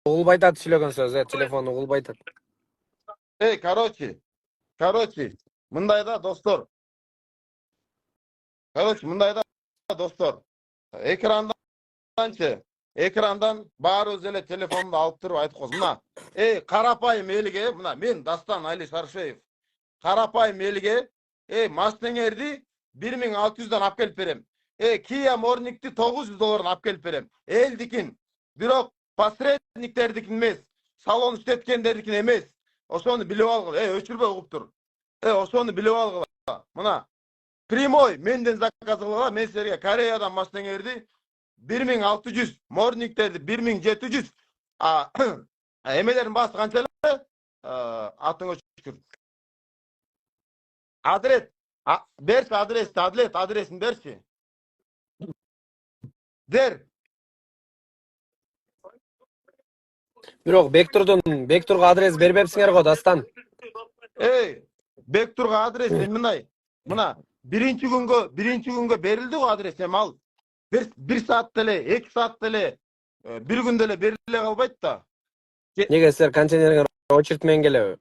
угулбай атат сүйлөгөн сөз, телефон угулбай атат. Короче, мындай да достор. Мындай да достор. Экрандан баарыбыз эле телефонду алып туруп айтып коебуз. Мына, карапайым элге, мына мен Дастан Али Шаршеев. Карапайым элге, машинеңерди 1600'dan алып келип берем. Kia Morning'ти $900'dan алып келип берем. Элдикин. Бирок посредниктердикин эмес, салон иштеткендердикин эмес. Ошону билип алгыла. Өчүрбөй угуп тур. Ошону билип алгыла. Мына прямой менден заказ кылгыла. Мен силерге Кореядан машинеңерди 1600, Morning'терди 1700. Эмелердин баасы канча эле? Атыңа шүкүр. Адрес, берши адресин берши. Дер. Бирок Бектурга адрес бербепсиңер го, Дастан. Бектурга адрес мындай. Мына биринчи күнгө берилди го адрес, эми ал 1 саатта эле, 2 саатта эле, бир күндө эле бериле калбайт да. Неге силер контейнерге очередь менен келеби?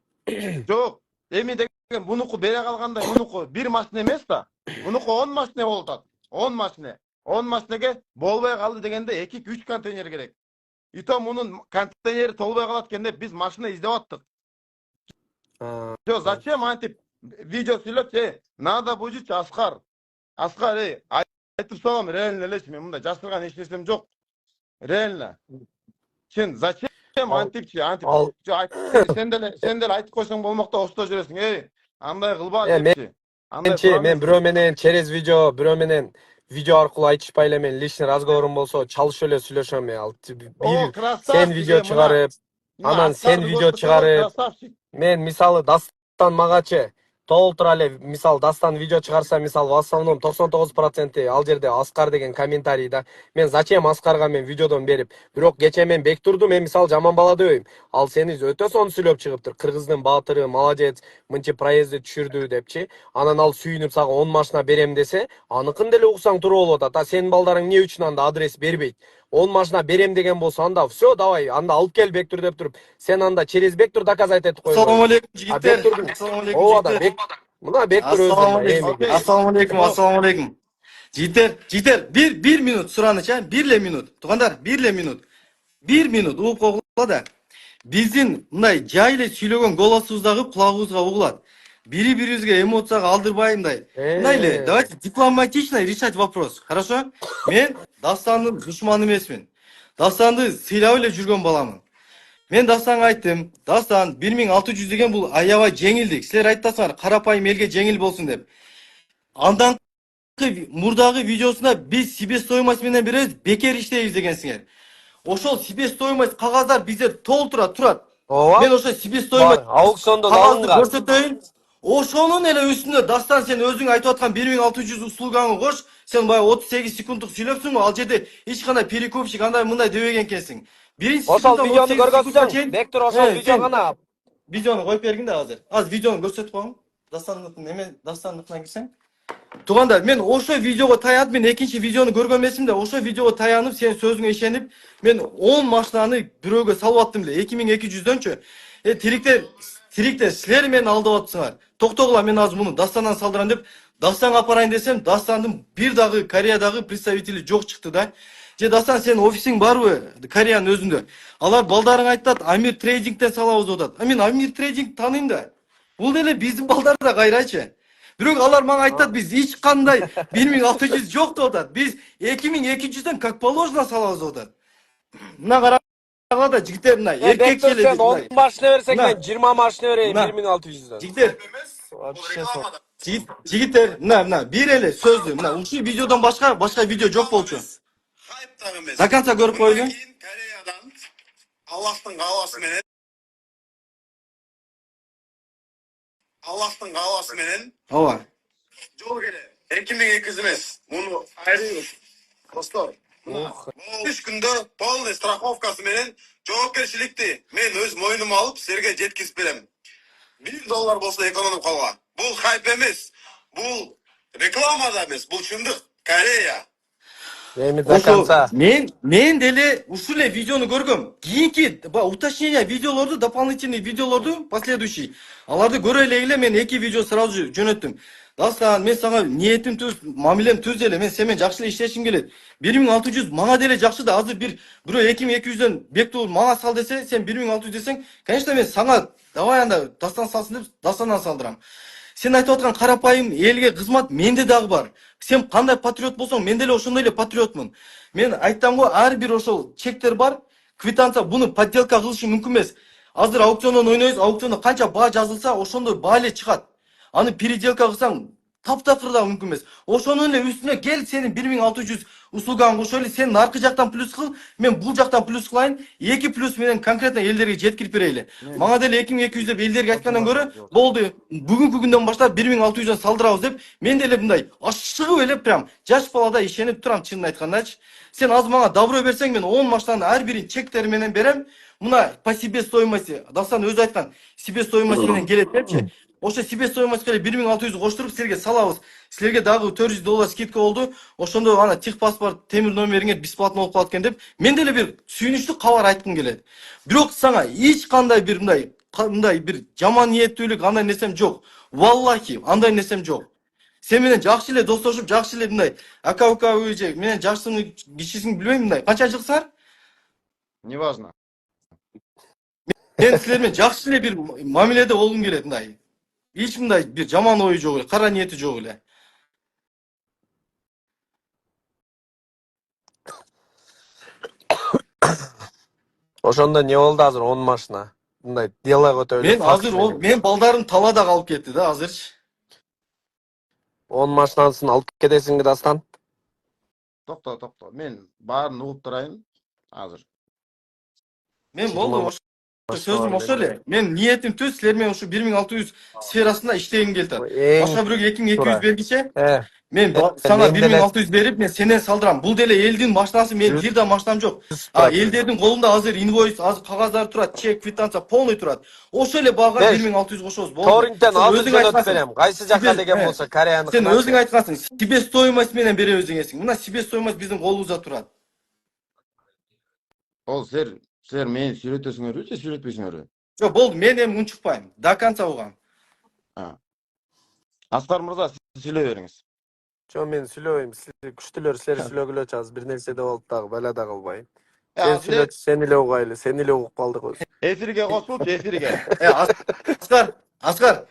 Жок, эми деген мунуку бере калганда мунуку бир машина эмес да. Мунуку 10 машина болуп атат. 10 машина. 10 машинеге болбой калды дегенде 2-3 контейнер керек. И то мунун контейнери толбой калат экен деп биз машина издеп аттык. Зачем антип видео сүйлөп, надо будет Аскар. Аскар, айтып салам, реально элечи, мен мындай жашырган эч нерсем жок. Реально. Сен зачем антипчи, сен деле айтып койсоң болмок да, ошто жүрөсүң. Андай кылба депчи. Мен бирөө менен через видео, бирөө менен видео аркылуу айтышпай эле мен личный разговорум болсо чалышып эле сүйлөшөм. Сен видео чыгарып, анан сен видео чыгарып, мен мисалы Дастан магачы толтура эле, мисалы Дастан видео чыгарса, мисалы в основном 99% ал жерде Аскар деген комментарий да. Мен зачем Аскарга мен видеодон берип, бирок кече мен Бектурду мен мисалы жаман бала дебейм. Ал сени өтө сонун сүйлөп чыгыптыр. Кыргыздын баатыры, молодец, мынчы проездди түшүрдү депчи. Анан ал сүйүнүп сага 10 машина берем десе, аныкын деле уксаң туура болот атат. Сенин балдарың эмне үчүн анда адрес бербейт? 10 машина берем деген болсо, анда все, давай, анда алып кел Бектур деп туруп, сен анда через Бектур доказать этип койгон. Ассаламу алейкум жигиттер. Ассаламу алейкум жигиттер. Мына Бектур өзү. Ассаламу алейкум. Жигиттер, bir minut сураныча, бир эле минут. Туугандар, бир эле минут. 1 минут угуп койгула да. Биздин мындай жай эле сүйлөгөн голосубуздагы кулагыбызга угулат. Бири-бирибизге эмоцияга алдырбай мындай. Мындай эле, давайте дипломатично решать вопрос. Хорошо? Мен Дастандын душманы эмесмин. Дастанды сыйлап эле жүргөн баламын. Мен Дастанга айттым, Дастан 1600 деген бул аябай жеңилдик. Силер айтасыңар, карапайым элге жеңил болсун деп. Андан мурдагы видеосунда биз себестоимость менен беребиз, бекер иштейбиз дегенсиңер. Ошол себестоимость кагазддар бизде толтура турат. Мен ошо себестоимость аукциондон кагазды алынган. көрсөтөйүн. Ошонун эле үстүнө Дастан сен өзүң айтып аткан 1600 услугаңы кош. Сен баягы 38 секунддук сүйлөпсүң го, ал жерде эч кандай перекупщик андай мындай дебеген экенсиң. Ошол видеону көргөзсөң, Бектур ошол видео гана. Видеону коюп бергин да азыр. Азыр видеону көрсөтүп коеюн. Дастандыкына кирсең. Туугандар, мен ошо видеого таянып, мен экинчи видеону көргөн эмесмин да, ошо видеого таянып, сен сөзүңө ишенип, мен 10 машинаны бирөөгө салып аттым эле, 2200-дөнчү. Тириктер, силер мени алдап атсыңар. Токтогула, мен азыр муну Дастандан салдырам деп, Дастанга апарайын десем, Дастандын бир дагы Кореядагы представители жок чыкты да. Же Дастан, сенин офисиң барбы Кореянын өзүндө? Алар балдарың айтат, Амир трейдингден салабыз деп атат. Мен Амир трейдинг тааныйм да. Бул деле биздин балдар да кайрачы. Бирок алар мага айтат, биз эч кандай 1600 жок деп атат. Биз 2200дөн как положено салабыз деп атат. Мына карагыла да жигиттер, мына эркекчеле Сен 10 машина берсең, мен 20 машина берейин 1600дөн. Жигиттер, мына бир эле сөздү, мына ушул видеодон башка видео жок болчу. До конца көрүп коелу. Кореядан Аллахтын кааласы менен Ооба. жол келе. 2200 эмес. Муну айрыбыз. Достор, мына 3 күндө полный страховкасы менен жоопкерчиликти мен өз мойнума алып, силерге жеткизип берем. $1 болсо экономип калга. Бул хайп эмес. Бул реклама да эмес, бул чындык. Корея. Эми до Ошо конца. мен деле ушул эле видеону көргөм. Кийинки уточнение видеолорду, дополнительный видеолорду последующий. Аларды көрө эле мен 2 видео сразу жөнөттүм. Дастан, мен сага ниетим түз, мамилем түз эле. Мен сен менен жакшы эле иштешим келет. 1600 мага деле жакшы да, азыр бирөө 2200дөн Бектур мага сал десе, сен 1600 десең, конечно мен сага давай анда дастан салсын деп дастандан салдырам. Сен айтып аткан карапайым элге кызмат менде дагы бар. Сен кандай патриот болсоң, мен деле ошондой эле патриотмун. Мен айттым го, ар бир ошол чектер бар. Квитанция буну подделка кылышым мүмкүн эмес. Азыр аукциондон ойнойбуз, аукциондо канча баа жазылса, ошондой баа эле чыгат. Аны переделка кылсаң, таптакыр да мүмкүн эмес. Ошонун эле үстүнө кел, сенин 1600 услуганы кошойлу, сен наркы жактан плюс кыл, мен бул жактан плюс кылайын, 2 плюс менен конкретно элдерге жеткирип берели. Мага деле 2200 деп элдерге айткандан көрө, болду. Бүгүнкү күндөн баштап 1600дөн салдырабыз деп, мен деле мындай ашыгып эле прям жаш баладай ишенип турам, чынын айткандачы. Сен азыр мага добро берсең, мен 10 маштанын ар бирин чектери менен берем. Мына по себестоимости, Дастан өзү айткан, себестоимость менен келет депчи. Ошо себестоимостька 1600 коштуруп силерге салабыз. Силерге дагы $400 скидка болду. Ошондо ана техпаспорт темир номериңер бесплатно болуп калат экен деп, мен деле бир сүйүнүчтүү кабар айткым келет. Бирок сага эч кандай бир мындай бир жаман ниеттүүлүк андай нерсем жок. Валлахи, андай нерсем жок. Сен менен жакшы эле достошуп, жакшы эле мындай ака же менен жакшы кишисиң билбейм мындай. Канча жылсыңар? Неважно. Мен силер менен жакшы эле бир мамиледе болгум келет мындай. Эч мындай бир жаман ою жок эле, кара ниети жок эле. Ошондо не болду азыр 10 машина? Мындай дело өтө эле. Мен азыр ол мен балдарым талада калып кетти да азырчы. 10 машинасын алып кетесиңби Дастан? Токто. Мен баарын угуп турайын азыр. Мен болду сөзүм ошо эле. Мен ниетим түз, силер менен ушу 1600 сферасында иштегим келет. Башка бирөөгө 2200 бергиче. Мен сага 1600 берип, мен сенен салдырам. Бул деле элдин машинасы, мен бир да машинам жок. Элдердин колунда азыр инвойс, азыр кагаздар турат, чек, квитанция полный турат. Ошо эле баага 1600 кошобуз. Болду. Торренттен азыр жөнөтүп берем. Кайсы жакка деген болсо Кореяны. Сен өзүң айткансың, себестоимость менен беребиз дегенсиң. Мына себестоимость биздин колубузда турат. Ол силер мени сүйлөтөсүңөрбү же сүйлөтпөйсүңөрбү? Жок, болду, мен эми унчукпайм. До конца угам. Аскар мырза, сиз сүйлөй бериңиз. Жо, мен сүйлөбөйм. Күчтүлөр силер сүйлөгүлөчү, азыр бир нерсе деп болуп дагы бала да кылбайм. Сен сүйлөчү, сен эле угайлы, сен эле угуп калдык өзү. Эфирге кошулчу, эфирге. Аскар.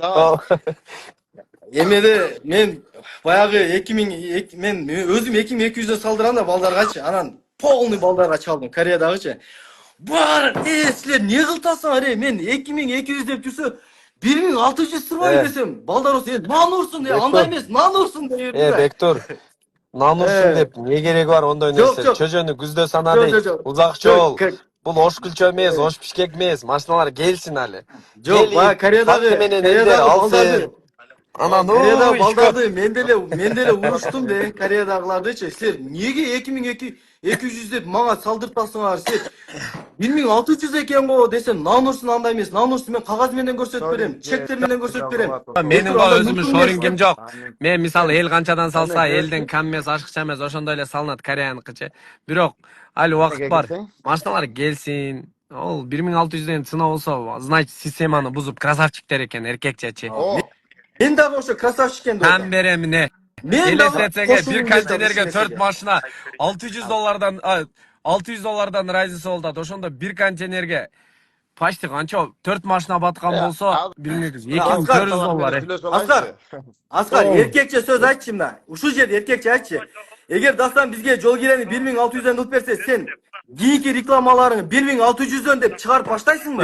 Эмеде мен баягы 2000 мен өзүм 2200дөн салдырам да балдаргачы, анан полный балдарга чалдым Кореядагычы. Бар, силер не кылтасыңар, мен 2200 деп жүрсө 1600 сырбай десем, балдар осы нан урсун деп, андай эмес, нан урсун деп. Бектур, нан урсун деп не кереги бар ондой нерсе? Чөжөнү күздө сана дейт. Узак жол. Бул ош күлчө эмес, ош пишкек эмес, машиналар келсин али. Жок, Кореядагы балдарды анан Кореядагы балдарды мен деле уруштум де, Кореядагылардычы. Силер неге 2200 деп мага салдыртасыңар? Силер 1600 экен го десем, нан урсун андай эмес, нан урсун мен кагаз менен көрсөтүп берем, чектер менен көрсөтүп берем. Менин го өзүмүн шорингим жок. Мен мисалы эл канчадан салса, элден кам эмес, ашыкча эмес, ошондой эле салынат Кореяныкычы. Бирок али убакыт бар. Машиналар келсин. Ол 1600ден цена болсо, значит, системаны бузуп красавчиктер экен, эркекчечи. Мен дагы ошо красавчик экен деп. Там берем эмне. Элестетсеңе бир контейнерге 4 машина $600 разница болот. Ошондо бир контейнерге почти канча 4 машина баткан болсо, билмейбиз. $2400. Аскар, эркекче сөз айтчы мына. Ушул жерде эркекче айтчы. Эгер Дастан бизге жол кирени 1600дөн кылып берсе, сен кийинки рекламаларыңы 1600дөн деп чыгарып баштайсыңбы?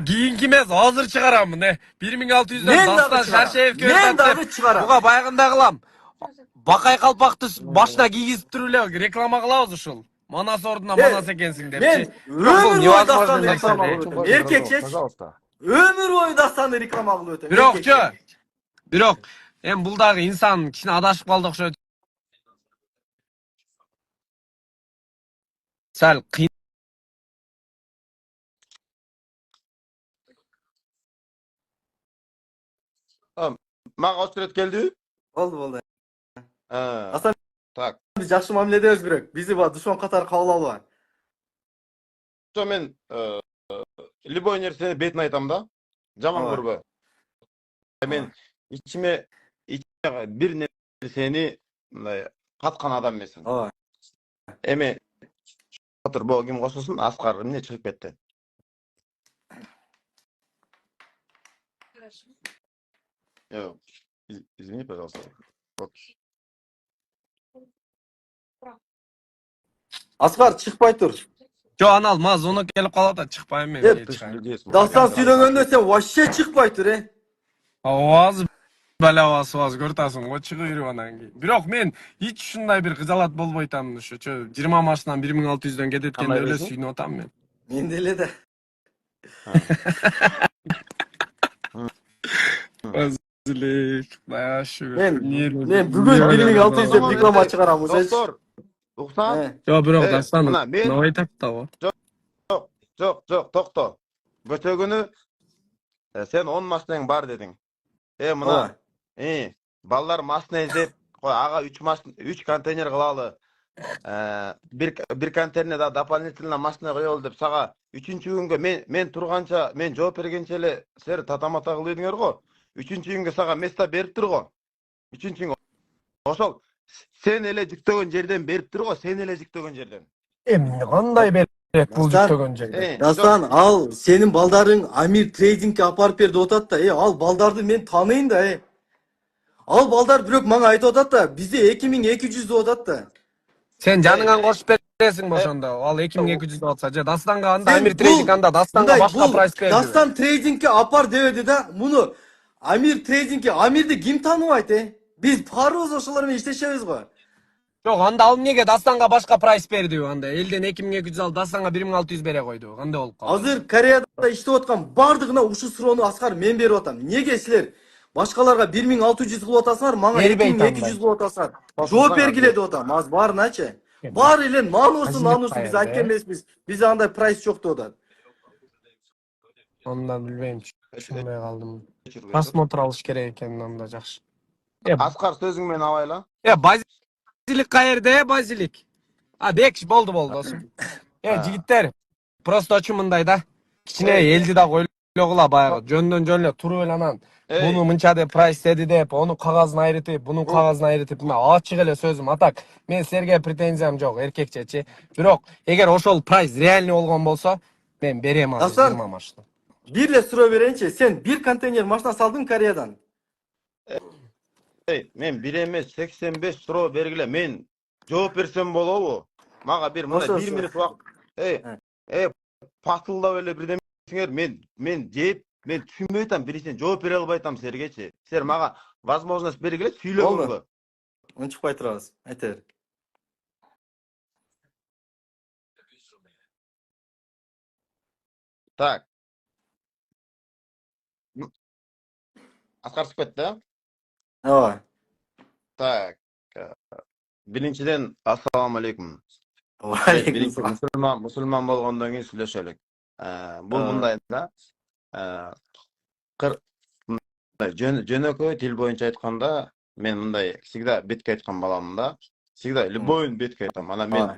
Кийинки эмес, азыр чыгарамын. 1600дөн Дастан Шаршеевке мен дагы чыгарам. Буга байгында кылам. Бакай калпакты башына кийгизип туруп эле реклама кылабыз ушул. Манас ордуна манас экенсиң депчи. Мен өмүр бою Дастанды реклама кылып өтөм. Эркекче, өмүр бою Дастанды реклама кылып өтөм. Бирок, эми бул дагы инсан кичине адашып калды окшойт. Сал кыйын. Мага очерет келдиби? Болду. Так. Жакшы мамиле эдебиз бирок. Бизди душман катары кабыл алба. Мен любой нерсени бетин айтам да. Жаман Ооба. көрбө. Мен ичиме бир нерсени мындай каткан адам эмесмин. Ооба. Эми отур бул ким кошосун? Аскар эмне чыгып кетти? Yok. Извини, пожалуйста. Вот. Аскар чыкпай тур. Жо анал ма звонок келип калат да чыкпайм мен. Эп, Дастан сүйлөгөндө сен вообще чыкпай тур, Аваз балавасы көртасың го чыгып йөрүп анан кийин. Бирок мен hiç ушундай бир кызалат болбойт атам ушу. 20 машинан 1600дөн кететкенде эле сүйүнүп атам мен. Мен деле да. Özürlük, bayağı şükür. Men бүгүн 1600 деп диплома чыгарам өзү. Доктор, уксаң? Yo bro, dastan. Мына мен Ne айтат да o? Жок, токто. Көчө күнү сен 10 машинаң бар дедиң. Мына балдар машина издеп, кой ага 3 контейнер кылалы. Бир контейнерне да дополнительно машина коелу деп сага 3-күнгө мен турганча, мен жооп бергенче эле силер татамата кылып едиңер го. 3-күнгө сага места бериптир го. 3-күнгө. Ошол сен эле жүктөгөн жерден бериптир го, сен эле жүктөгөн жерден. Эмне кандай берет бул жүктөгөн жерде? Дастан, ал сенин балдарың Амир трейдингке апарып берди отат да. Ал балдарды мен таныйын да. Ал балдар бирок мага айтып атат да, бизде 2200 деп атат да. Sen canыңан кошуп бересиң бо ошондо. Ал 2200 деп атса, же Дастанга анда Амир трейдинг анда Дастанга башка прайс берди. Дастан трейдингке апар дебеди да. Муну Амир трейдингке, Амирди ким тааныбайт, Биз барыбыз ошолор менен иштешебиз го. Жок, анда ал эмнеге Дастанга башка прайс берди анда? Элден 2200 ал, Дастанга 1600 бере койду. Кандай болуп калды? Азыр Кореяда иштеп аткан бардыгына ушул суроону Аскар мен берип атам. Эмнеге силер башкаларга 1600 кылып атасыңар, мага 2200 кылып атасыңар? Жооп бергиле деп атам. Аз баарыначы. Баары эле нанусун биз айткен эмеспиз. Бизде андай прайс жок деп атат. Ondan bilmeyim. Düşünmeye kaldım. Просмотр alış керек eкен анда жакшы. Аскар сөзүң менен абайла. Базилик каерде, базилик? Бек болду досум. Жигиттер, просто очу мындай да. Кичине элди да койлогула баягы. Жөндөн жөн эле туруп эле анан буну мынча деп прайс деди деп, ону кагазын айрытып, буну кагазын айрытып, ачык эле сөзүм. Атак, мен силерге претензиям жок, эркекчечи. Бирок, эгер ошол прайс реальный болгон болсо, мен берем азыр 20 машина. Бир эле суроо берейинчи, сен бир контейнер машина салдың Кореядан? Мен бир эмес 85 суроо бергиле, мен жооп берсем болобу? Мага бир мындай 1 минут убакыт. Патылдап эле бирдемесиңер, мен жеп, мен түшүнбөй атам, бирисине жооп бере албай атам силергечи. Силер мага возможность бергиле сүйлөгөнгө. Унчукпай турабыз. Айта бер. Так. Аскар чыгып кетти, Ооба. Так. Биринчиден ассаламу алейкум. Алейкум. Мусулман болгондон кийин сүйлөшөлүк. Бул мындай да. Жөнөкөй тил боюнча айтканда, мен мындай всегда бетке айткан баламын да. Всегда любойун бетке айтам. Анан мен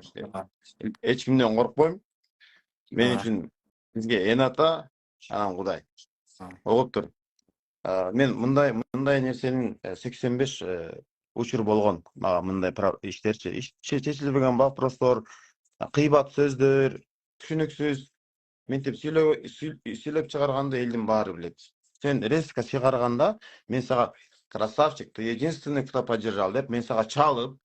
эч кимден коркпойм. Мен үчүн бизге эн ата, анан Кудай. Угуптур. Мен мындай нерсенин 85 учур болгон. Мага мындай иштерчи. Чечилбеген вопростор, кыйбат сөздөр, түшүнүксүз. Ментип сүйлөп чыгарганды элдин баары билет. Сен резко чыгарганда, мен сага красавчик, ты единственный, кто поддержал деп, мен сага чалып,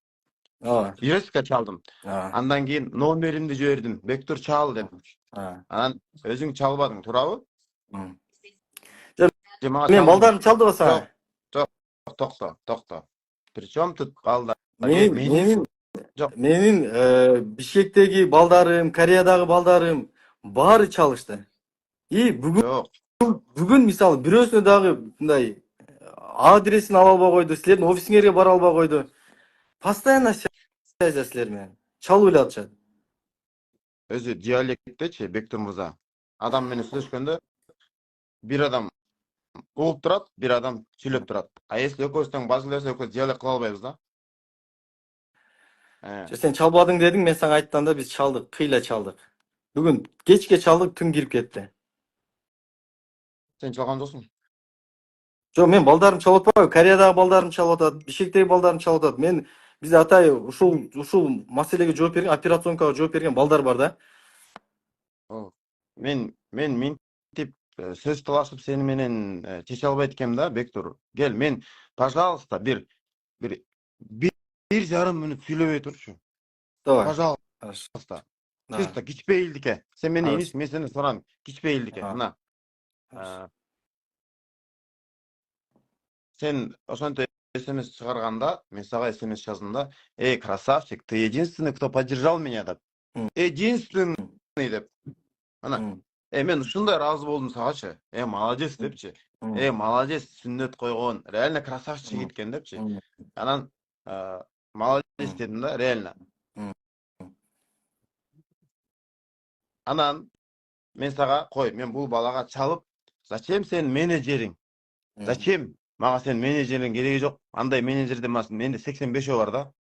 резко чалдым. Андан кийин номеримди жибердим. Бектур чал деп. Анан өзүң чалбадың, туурабы? Мен балдарым чалды го сага. Токто. Причем тут балдар? Менин Бишкектеги балдарым, Кореядагы балдарым баары чалышты. Бүгүн мисалы бирөөсүнө дагы мындай адресин ала албай койду, силердин офисиңерге бара албай койду. Постоянно связь силер менен. Чалып эле атышат. Өзү диалекттечи, Бектур мырза. Адам менен сүйлөшкөндө бир адам угуп турат, бир адам сүйлөп турат. А если экөөбүз тең базилерсе экөөбүз диалект кыла албайбыз да. Sen çalmadın dedin, ben sana aytganda biz çaldık, kıyla çaldık. Bugün geçke çaldık, tüm girip ketти. Sen çalgan joksun. Жоқ, мен балдарым çalып атпайбы, Кореядағы балдарым çalып атат, Бишкектеги балдарым çalып атат. Мен бизде атай ушул маселеге жооп берген, операционкага жооп берген балдар бар да. Men mintip söz талашып сени менен чече албайт экенмин да, Бектур. Кел, мен, пожалуйста, bir 1,5 мүнөт сүйлөбөй турчу. Давай. Пожалуйста. Чисто кичпейилдикке. Sen meni эмес, мен сени сурам. Кичпейилдикке. Мына. Sen ошентип SMS чыгарганда, мен сага SMS жаздым, эй, красавчик, ты единственный, кто поддержал меня, деп. Единственный, деп. Мына. Мен ушундай ыраазы болдум сагачы. Молодец депчи. Молодец, сүннөт койгон. Реально красавчик экен депчи. Анан молодец дедим да, реально. Анан мен сага кой, мен бул балага чалып, зачем сен менеджериң? Зачем? Мага сен менеджериң кереги жок. Андай менеджерден эмес, менде 85 бар да.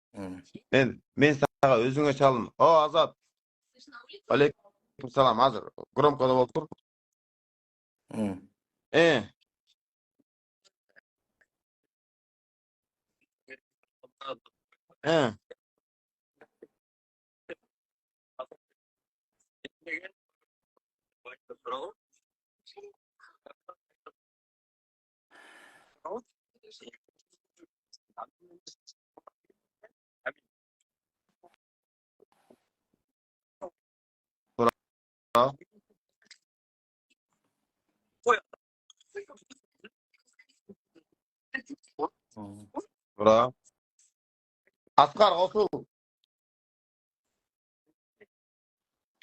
Мен сага өзүңө чалдым. О, Азат. Алейкум салам, азыр. Громко да болуп тур. Бра. Аскар, косул.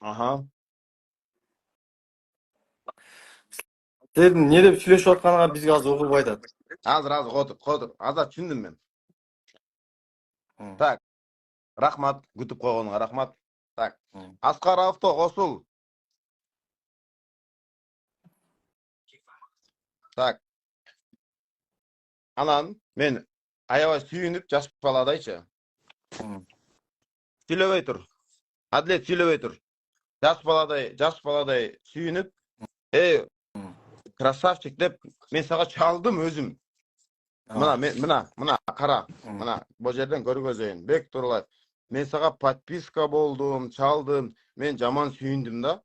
Аха. Сен эмне деп сүйлөшүп атканыңа бизге азыр угулуп айтат. Азыр котур. Азат түшүндүм мен. Так. Рахмат, күтүп койгонуңа рахмат. Так. Аскар авто косул. Так. Анан мен аябай сүйүнүп жаш баладайчы. Сүйлөбөй тур. Адлет сүйлөбөй тур. Жаш баладай сүйүнүп, красавчик деп мен сага чалдым өзүм. Мына кара. Мына бул жерден көргөзөйүн. Бек Турлаев. Мен сага подписка болдум, чалдым. Мен жаман сүйүндүм да.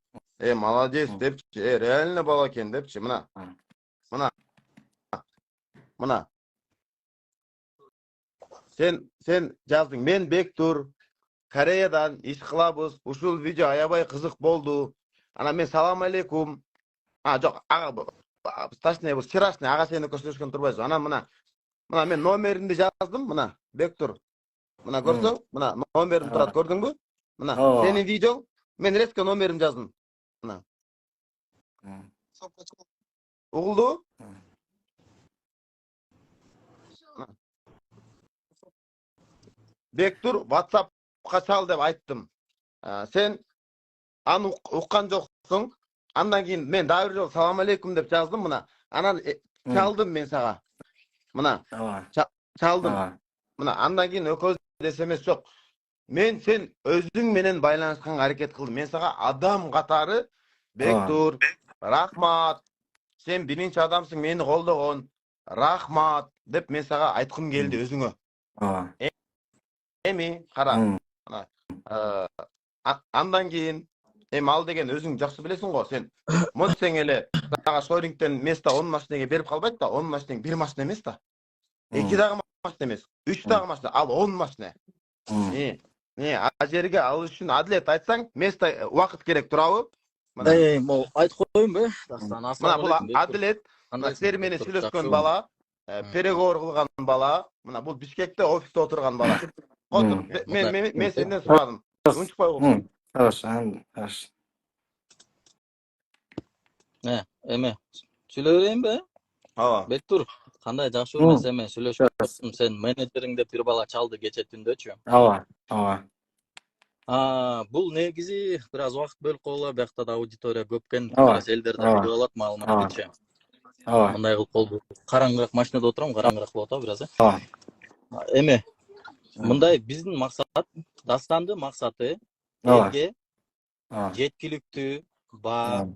Молодец депчи. Реально бала экен депчи. Мына. Sen жаздың. Мен Бектур Кореядан иш кылабыз. Ушул видео аябай кызык болду. Ана мен салам алейкум. Жок, ага стачный бул вчерашний ага сени көрсөтүшкөн турбайсыз. Ана мына мен номеримди жаздым, мына Бектур. Мына көрсөң, мына номерим турат, көрдүңбү? Мына сенин видеоң, мен резко номерим жаздым. Мына. Угулду? Бектур WhatsApp'ка чал деп айттым. Сен аны уккан жоксуң. Андан кийин мен дагы бир жолу салам алейкум деп жаздым, мына. Анан чалдым мен сага. Мына. Чалдым. Мына андан кийин экөөбүз SMS жок. Мен сен өзүң менен байланышканга аракет кылдым. Мен сага адам катары Бектур, рахмат. Сен биринчи адамсың мени колдогон. Рахмат деп мен сага айткым келди өзүңө. Эми кара. Андан кийин ал деген өзүң жакшы билесиң го, сен монсең эле сага шорингден место 10 машинеге берип калбайт да, 10 машинең 1 машина эмес да. 2 дагы машина эмес, 3 дагы машина, ал 10 машина. А жерге алыш үчүн Адлет айтсаң, место убакыт керек турабы? Могу айтып коеюнбу? Мына бул Адлет, силер менен сүйлөшкөн бала, переговор кылган бала, мына бул Бишкекте офисте отурган бала. Отур, мен сенден сурадым. Унчукпай койгуң. Хорошо. Эме, сүйлөй берейинби? Ооба. Бектур, кандай жакшы эмес эме сүйлөшүп сен менеджериң деп бир бала чалды кече түндөчү. Ооба. Бул негизи бир аз убакыт бөлүп койгула, биякта да аудитория көп экен, бир аз элдер да билип алат маалыматты. Мындай кылып болду. Караңгыраак машинада отурам, караңгыраак болуп атабы бир аз. Эме, мындай биздин максат Dastandı maksatı Ооба. elge Ооба. жеткиликтүү баа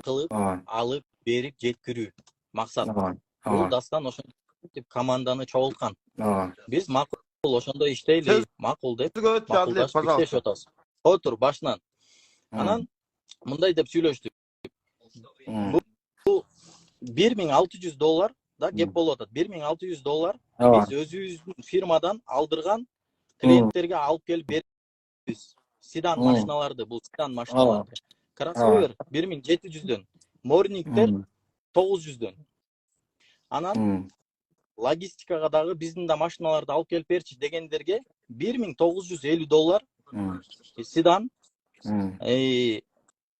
кылып Ооба. алып берип жеткирүү максат. Ооба. Бул Ооба. дастан ошентип команданы чогулткан. Ооба. Биз макул ошондой иштейли, макул деп Сөзгө өтчү Адилет, макулдашып пожалуйста. иштешип атабыз. Отур башынан. Анан мындай деп сүйлөштүк. Бул $1600 да кеп болуп атат. $1600 биз өзүбүздүн фирмадан алдырган клиенттерге алып келип беребиз. Седан машиналарды, бул седан машиналарды. Кроссовер 1700дөн, морнингтер 900дөн. Анан логистикага дагы биздин да машиналарды алып келип берчи дегендерге $1950 седан,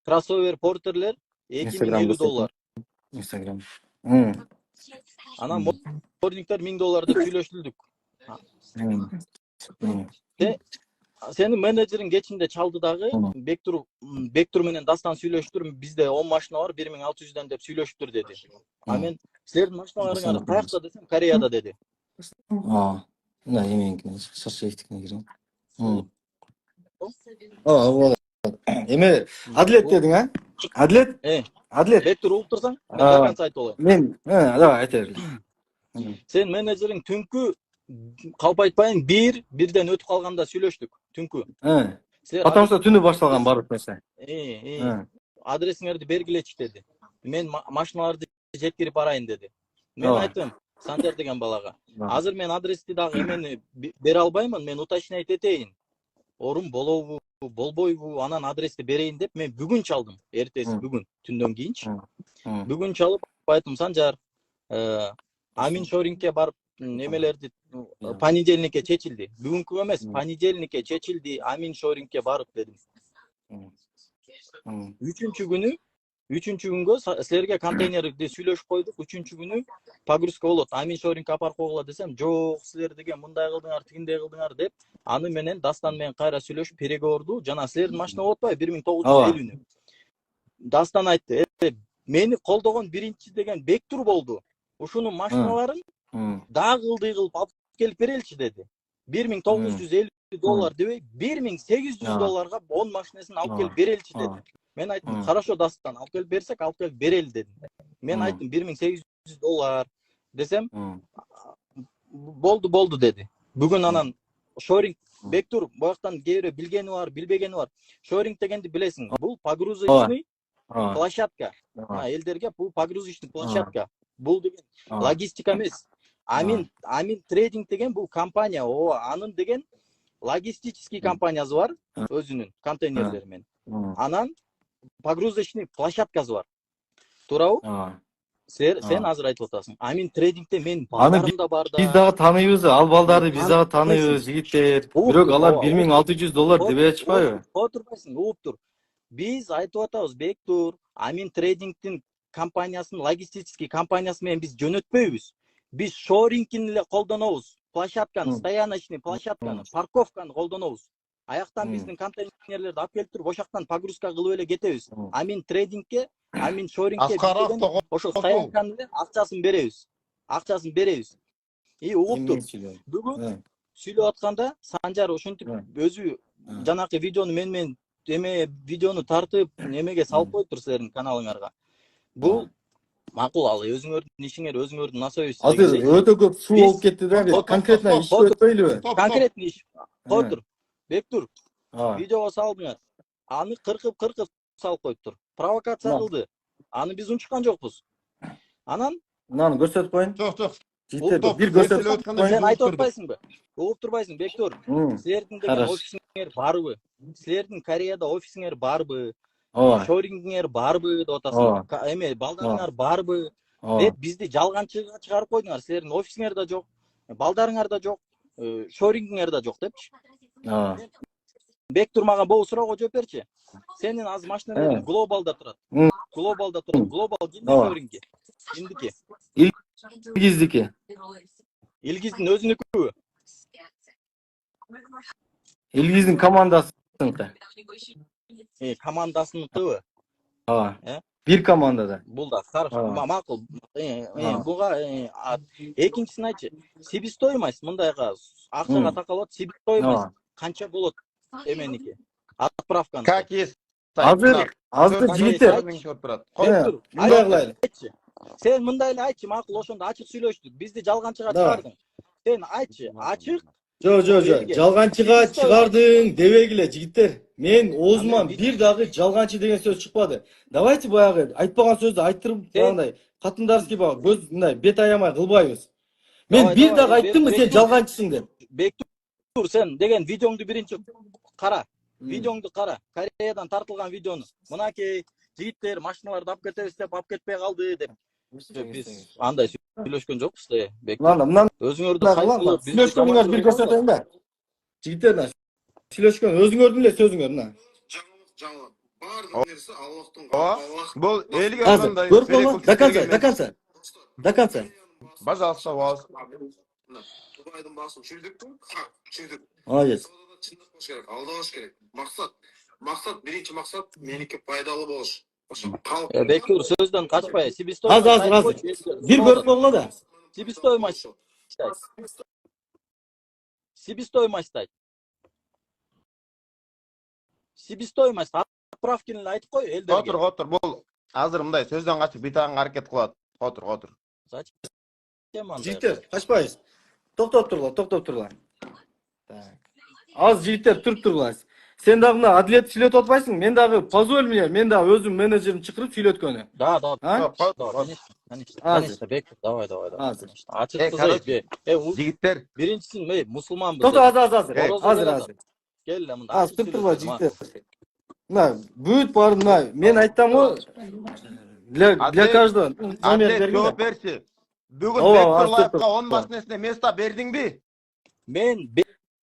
кроссовер портерлер $2050. Instagram. Анан морнингтер $1000 деп сүйлөшүлдүк. Сенин менеджериң кечинде чалды дагы Бектур менен Дастан сүйлөшүптүр, бизде 10 машина бар, 1600дөн деп сүйлөшүптүр деди. А мен силердин машиналарыңар каякта десем, Кореяда деди. Мына эменикине, шашевтикине кирем. Болот. Эме Адилет дедиң, а? Адилет? Адилет. Бектур угуп турсаң, мен жарган сайт болом. Мен, давай айта бер. Сен менеджериң түнкү калп айтпайын бирден өтүп калганда сүйлөштүк түнкү. Потому что түнү башталган баардык нерсе. Адресиңерди бергилечи деди. Мен машиналарды жеткирип барайын деди. Мен айттым, Сандер деген балага. Азыр мен адрести дагы эмени бере албаймын, мен уточнять этейин. Орун болобу, болбойбу, анан адрести берейин деп мен бүгүн чалдым. Эртеси бүгүн, түндөн кийинчи. Бүгүн чалып айттым, Санжар, Амин Шорингке барып немелерди понедельникке чечилди. Бүгүнкү эмес, понедельникке чечилди, Амин Шорингке барып дедим. Үчүнчү күнгө силерге контейнерди сүйлөшүп койдук. Үчүнчү күнү погрузка болот. Амин Шорингке апарып койгула десем, жок, силер деген мындай кылдыңар, тигиндей кылдыңар деп, аны менен Дастан менен кайра сүйлөшүп переговорду. Жана силердин машина болуп атпайбы 1950-нү. Дастан айтты, мени колдогон биринчи деген Бектур болду. Ушунун машиналарын дагы ылдый кылып алып келип береличи деди. $1950 дебей, $1800 10 машинасын алып келип береличи деди. Мен айттым, хорошо Дастан, алып келип берсек, алып келип берели дедим. Мен айттым, $1800 десем, болду деди. Бүгүн анан Шоринг Бектур бояктан кээ билгени бар, билбегени бар. Шоринг дегенди билесиң, бул погрузочный площадка. Элдерге бул погрузочный площадка. Бул деген логистика эмес. Амин трейдинг деген бул компания, анын деген логистический компаниясы бар, өзүнүн контейнерлери менен. Анан погрузочный площадкасы бар. Туурабы? Сен азыр айтып атасың. Амин трейдингде мен балдарым да бар да. Биз дагы таныйбыз, ал балдарды биз дагы таныйбыз, жигиттер. Бирок алар $1600 дебей атышпайбы? Отурбайсың, угуп тур. Биз айтып атабыз, Бектур, Амин трейдингдин компаниясын, логистический компаниясы менен биз жөнөтпөйбүз. Биз шорингин эле колдонобуз. Площадканы, стояночный площадканы, парковканы колдонобуз. Аяктан биздин контейнерлерди алып келип туруп, ошоктон погрузка кылып эле кетебиз. Амин трейдингке, Амин шорингке ошо стоянканы эле акчасын беребиз. Угуп тур. Бүгүн сүйлөп атканда Санжар ошентип өзү жанакы видеону мен видеону тартып немеге салып коюптур силердин каналыңарга. Бул макул, ал өзүңөрдүн ишиңер, өзүңөрдүн насабиңиз. Азыр өтө көп суу болуп кетти да, конкретно иш өтпөйлүбү? Конкретный иш. Отур. Бектур, видеого салдыңар. Аны кыркып салып коюптур. Провокация кылды. Аны биз унчуккан жокпуз. Анан мынаны көрсөтүп коеюн. Жок. Бир көрсөтүп коеюн. Сен айтып атпайсыңбы? Угуп турбайсың, Бектур. Силердин деген офисиңер барбы? Силердин Кореяда офисиңер барбы? Шорингиңер барбы деп атасың. Эме балдарыңар барбы? Деп бизди жалганчыга чыгарып койдуңар. Силердин офисиңер да жок, балдарыңар да жок, шорингиңер да жок депчи. Бектур мага бул суроого жооп берчи. Сенин азыр машиналарың глобалда турат. Глобал кимдин шоринги? Кимдики? Илгиздики. Илгиздин өзүнүкүбү? Илгиздин командасыныкы. Командасыныкыбы? Бир командада. Бул да хорошо, макул. Буга экинчисин айтчы. Себестоимость мындайга акчага такалат, себестоимость канча болот эменики? Отправканы. Какие Азыр жигиттер. Бектур, Мындай кылайлы. айтчы. Сен мындай эле айтчы, макул ошондо ачык сүйлөштүк. Бизди жалганчыга Давай. чыгардың. Сен айтчы, ачык. Жо. Жалганчыга чыгардың дебегиле жигиттер. Мен оозуман Аны бир дагы жалганчы деген сөз чыкпады. Давайте баягы айтпаган сөздү айттырып баягындай катындарский баягы көз мындай бет аямай кылбайбыз. Мен Давай, бир давай, дагы айттымбы сен Бектур. жалганчысың деп. Бектур, сен деген видеоңду биринчи кара. Видеоңду кара. Кореядан тартылган видеону. Мынакей жигиттер машиналарды алып кетебиз деп алып кетпей калды деп. Биз андай сүйлөшкөн жокпуз да, Бектур. Lan мына Өзүңөрдүн кайсы болот? сүйлөшкөнүңөр бир көрсөтөйүн да. Жигиттер мына сүйлөшкөн өзүңөрдүн эле сөзүңөр мына. жаңылык баардык нерсе Аллахтын Бул элге Азыр ыргандай көрүп калгын. До конца. Пожалуйста, вас. Дубайдын баасын чүрдүкпү? Чүрдүк. Молодец. Чындык болуш керек, алдабаш керек. Максат биринчи максат меники пайдалуу болуш. Ошо калк. Бектур, сөздөн качпай, себестой. Азыр. Бир көрүп болгула да. Себестоимость. Себестоимость айт. Себестоимость отправканы айтып кой элдерге. Отур. Бул азыр мындай сөздөн качып битаган аракет кылат. Отур. Жигиттер, качпайбыз. Токтоп турула. Так. Az жигиттер туруп турула. Сен дагы мына Адилет сүйлөтүп атпайсың? Мен дагы позволь мне, мен дагы өзүм менеджерим чакырып сүйлөткөнү. Да, Азыр. конечно, Бектур, давай. Азыр. Ачык короче, кызы. жигиттер, Биринчисин, мусулманбыз. Токто азыр. Кел эле мында. Az туруп турула жигиттер. Мына бүт баары мына мен айттым го для каждого номер Адилет бергин. жооп берчи. Бүгүн Ооба, Бектур аз лайфка туруп. 10 баснесине место бердиңби? Мен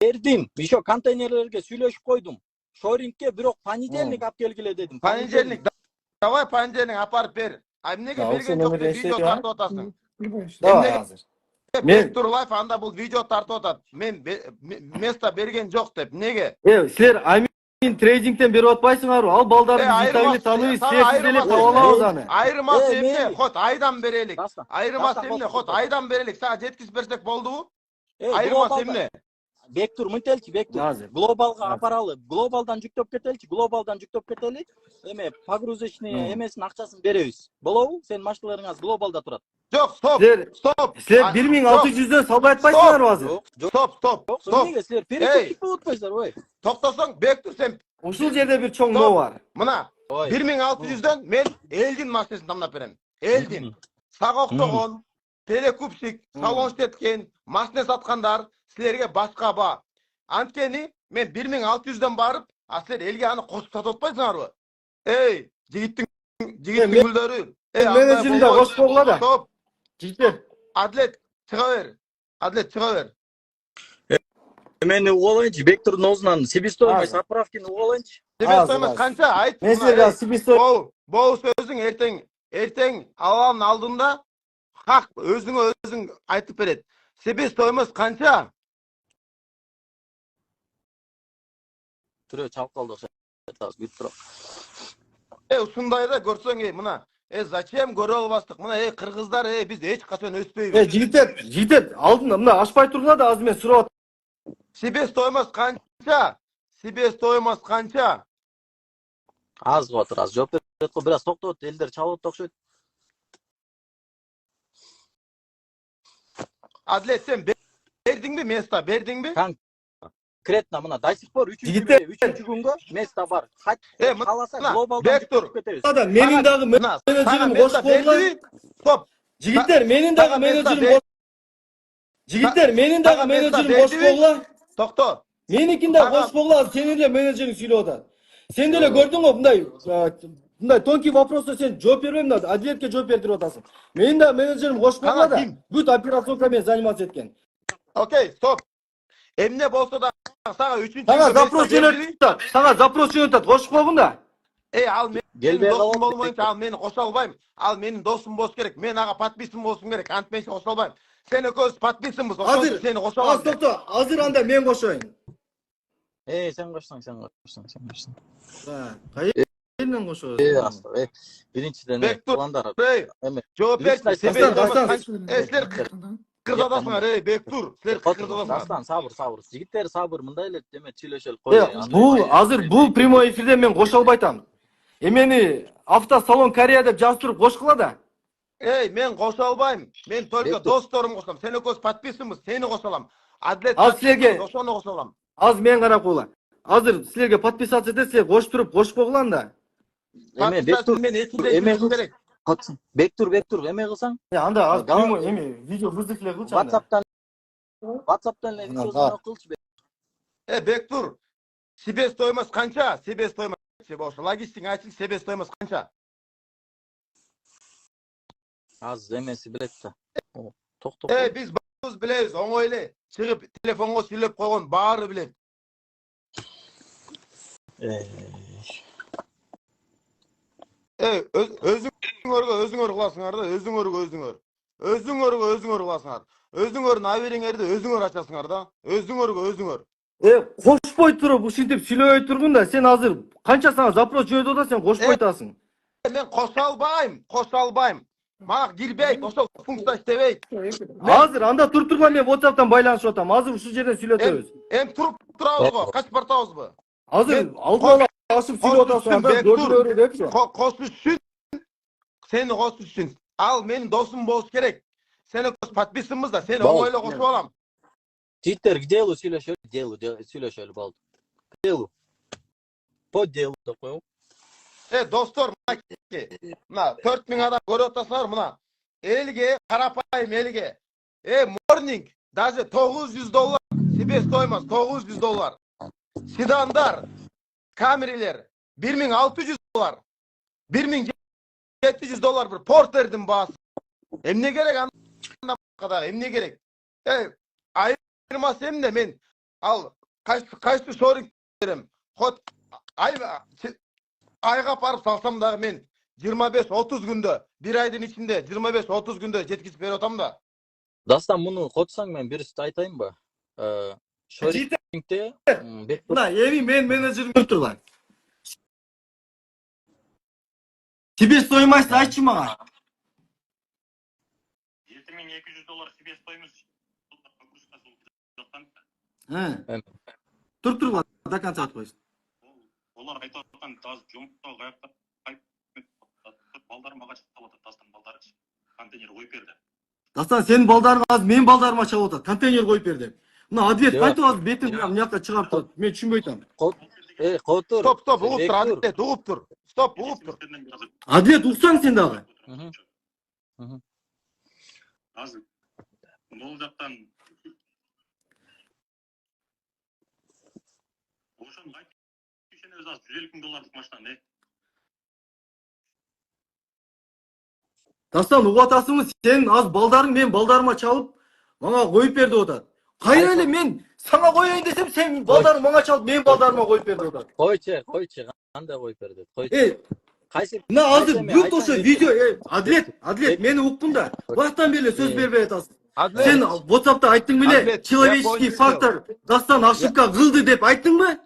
бердим. Еще контейнерлерге сүйлөшүп койдум. Шорингке бирок понедельник алып келгиле дедим. Понедельник. Давай понедельник апарып бер. А эмнеге берген жок деп видео тартып атасың? Давай азыр. Бектур лайф анда бул видео тартып атат. Мен место берген жок деп. Неге? Силер Амин трейдингден берип атпайсыңарбы? Ал балдарды житагиле тааныбыз, сиз деле таап алабыз аны. Айырмасы эмне? Хот айдан берелик. Дастан. Айырмасы Дастан, эмне? Хот айдан берелик. Сага жеткизип берсек болдубу? Айырмасы Айырмасы эмне? Бектур мынтелчи, Бектур. Азыр. Глобалга апаралы. Глобалдан жүктөп кетели. Эме погрузочный эмесин акчасын беребиз. Болобу? Сен машиналарыңыз глобалда турат. Жок, стоп. Силер 1600дөн салбай атпайсыңарбы азыр? Стоп. Эмнеге силер перекупчик болуп атпайсыздар, ой? Токтосоң, Бектур сен Ушул жерде бир чоң но бар. мына 1600дөн мен элдин машинесин тандап берем. Элдин. Сага октогон, телекупчик, салон иштеткен, машина саткандар силерге башка ба. Анткени мен 1600дөн барып, а силер элге аны кошуп сатып атпайсыңарбы? Эй, жигиттин гүлдөрү. Менеджерин да кошуп койгула да. Стоп. Жигиттер. Адлет чыга бер. Мени уголайынчы, Бектурдун оозунан себестоимость отправканы уголайынчы. Себестоимость канча? Айт. Мен силерге себестоимость Бол сөзүң эртең аланын алдында хак өзүң айтып берет. Себестоимость канча? Түрө чалып калды окшойт. Бүт туруп. Ушундайда көрсөң, мына зачем көрө албастык? Мына кыргыздар, биз эч качан өспөйбүз. Жигиттер, алдында мына ашпай тургула да азыр мен сурап. Себестоимость канча? Аз отур, аз жооп берет го, бир аз токтот, элдер чалып окшойт. Адлет сен бердиңби место, бердиңби? Конкретно мына до сих пор 3-чү күнгө место бар. Каласа глобалдан Бектур. кетебиз. Менин дагы менеджерим кошуп койгула. Стоп. Жигиттер, менин дагы менеджерим кошуп койгула. Токто. Меникин да кошуп койгула, сенин эле менеджериң сүйлөп атат. Сен деле көрдүң го мындай тонкий вопросто сен жооп бербейм да, Адилетке жооп бердирип атасың. Менин да менеджерим кошуп койгула да. Бүт операционкамен заниматься эткен. Окей, стоп. Эмне болсо да сага 3-чү Сага запрос жөнөтөт, кошуп койгун да. Ал менин досум болмоюнча ал мени кошо албайм. Ал менин досум болуш керек. Мен ага подписан болушум керек. Антменчи кошо албайм. Сен экөөбүз подписанбыз. Ошондо сени кошо алам. Токто, азыр анда мен кошоюн. Сен кошсоң. Кайерден кошосуң? Биринчиден пландар. Жооп берчи. Kırdadasыңар, Bektur. Sizler kırdadasыңar. Дастан, сабыр. Жигиттер сабыр, мындай эле эме сүйлөшөлүк Е, коелу. бул азыр бул прямой эфирде мен кошо албайтам. Эмени автосалон Корея деп жазып туруп кошкула да. Men qo'sha olmayım. Men только Bektur. do'stlarim qo'shalam. Sen o'z подписчимиz, seni qo'shalam. Adlet Az sizlarga o'shani qo'shalam. az men qarab qo'yla. Азыр силерге подписаться етсе, силер кош туруп кошпой кылган да. Эме Бектур, Men esinde эме керек. Бектур, эме кылсаң? Анда аз прямой эми видео вызовле кылчы анда. WhatsApp'tan эле видеосун кылчы. Bektur. Себестоимость qancha? Себестоимость. O'sha logistik ayting, себестоимость qancha? Az эмеси билет да. Токтоп. Biz biz bilemiz, oңойлы. Чыгып телефонго сүйлөп койгон баары билет. Өзүңөр кыласыңар да, өзүңөр кыласыңар. Өзүңөрдүн абериңерди өзүңөр ачасыңар да. Өзүңөр. Кошпой туруп ушинтип сүйлөбөй тургун да, сен азыр канча сага запрос жөнөтүп атасың, сен кошпой атасың. Мен кошо албайм. Мага кирбейт, ошол функция иштебейт. Азыр анда турган мен WhatsApp'tan байланышып атам. Азыр ушул жерден сүйлөтөбүз. Туруп турабыз го, качып бартабызбы? Азыр алдыла ашып сүйлөп атасың, анда көрдүрө депчи. Косушсун. Сени косушсун. Ал менин досум болуш керек. Сени подписчимиз да, сени оңойло кошуп алам. Титтер, к делу сүйлөшөлү болду. К делу. По делу деп коебу. Достор, мына 4000 адам көрүп атасыңар, мына. Элге, карапайым элге. Morning, даже $900. Себестоимость $900. Sedanlar, Camry'ler $1600. $1700 bir Porter'din baası. Ne gerek anlamda kadar, ne gerek? Ayırması hem de men al kaçtı sorun derim. Hot ayga barıp salsam da men 25-30 günde, bir ayın içinde 25-30 günde jetkizip beri otam da. Дастан, муну котсаң мен бир сүт айтайынбы? Шорингте Мына эми мен менеджерим турган. Себестоимость айтчы мага. $7200 себестоимость. Тур до конца айтып койсун. Олар айтып аткан таза жумуштагы каякта балдар мага чалып атат, Дастан балдары контейнер коюп берди. Дастан, сенин балдарың азыр менин балдарыма чалып атат, контейнер коюп бер деп. Мына адвет кайтып азыр бетин мынакка чыгарып турат. Мен түшүнбөй атам. Котур. Стоп, угуп тур, адвет, угуп тур. Стоп, угуп тур. Адвет уксаң сен дагы. Азыр бул жактан ошону айтып түшөнөбүз, азыр $150,000 машина. Дастан, угуп атасыңбы? Сен аз балдарың менин балдарыма чалып, мага коюп бер деп атат. Кайра эле мен сага коеюн десем, сен балдарың мага чалып, менин балдарыма коюп бер деп атат. Койчу, кандай коюп бер деп. Койчу. Кайсы? Мына азыр бүт ошо видео, Адлет, мени уккун да. Бактан бери сөз бербей атасың. Сен WhatsApp'та айттың беле, человеческий фактор Дастан ошибка кылды деп айттыңбы?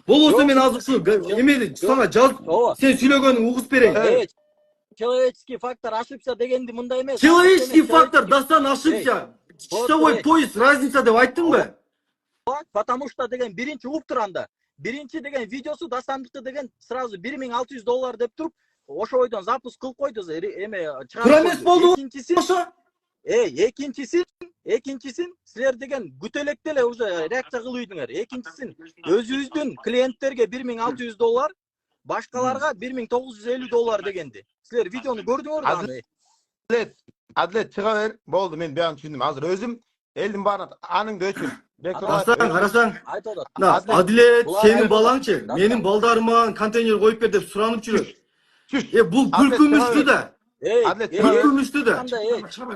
Болбосо мен азыр ушу эмени сага жазып, сен сүйлөгөнүң угуп берейин. Человеческий фактор ошибся дегенди мындай эмес. Человеческий фактор Дастан ошибся. Часовой пояс разница деп айттыңбы? Потому что деген биринчи угуп турганда, биринчи деген видеосу Дастандыкы деген сразу $1600 деп туруп, ошо бойдон запуск кылып койду, эме чыгарып. Тура эмес болду ошо. Экинчисин силер деген күтөлөктө эле уже реакция кылып. Экинчисин өзүбүздүн клиенттерге $1600, башкаларга $1950 дегенди. Силер видеону көрдүңөр да. Adlet çıga ver. Boldu, men bir an düşündüm. Hazır özüm eldim bana anыңды өчүр. Карасаң, Адилет, сенин балаңчы, менин балдарыма контейнер коюп бер деп суранып жүрөт. Бул күлкүмүштү да. Күлкүмүштү да.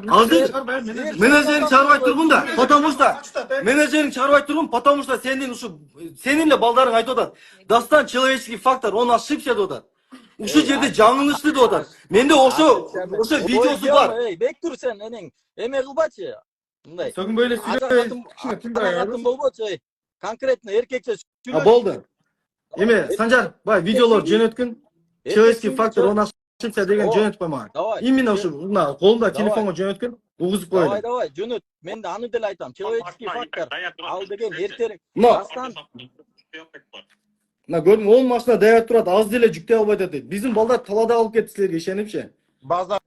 Азыр менеджерин чыгарбай тургун да, потому что сенин ушу сенин эле балдарың айтып атат. Дастан человеческий фактор, он ошибся деп атат. Ушул жерде жаңылышты деп атат. Менде ошо видеосу бар. Бектур, сен энең эме кылбачы. Мындай. Сөгүнбөй эле сүйлөбөй. Болбочу. Конкретно эркекче сүйлөп. Болду. Эме Санжар, бай видеолор жөнөткүн. Человеческий фактор, он ошентсе деген О, жөнөтпө мага. давай. Именно ушу мына колумда Давай. телефонго жөнөткөн угузуп Давай, коелу. давай, жөнөт. Мен де аны деле айтам. Человеческий фактор. Ал деген эртерээк Мына дастан мына көрдүң 10 машина даярдап турат, аз деле жүктөй албайт дейт. Биздин балдар талаада калып кетти силерге ишенипчи. Базар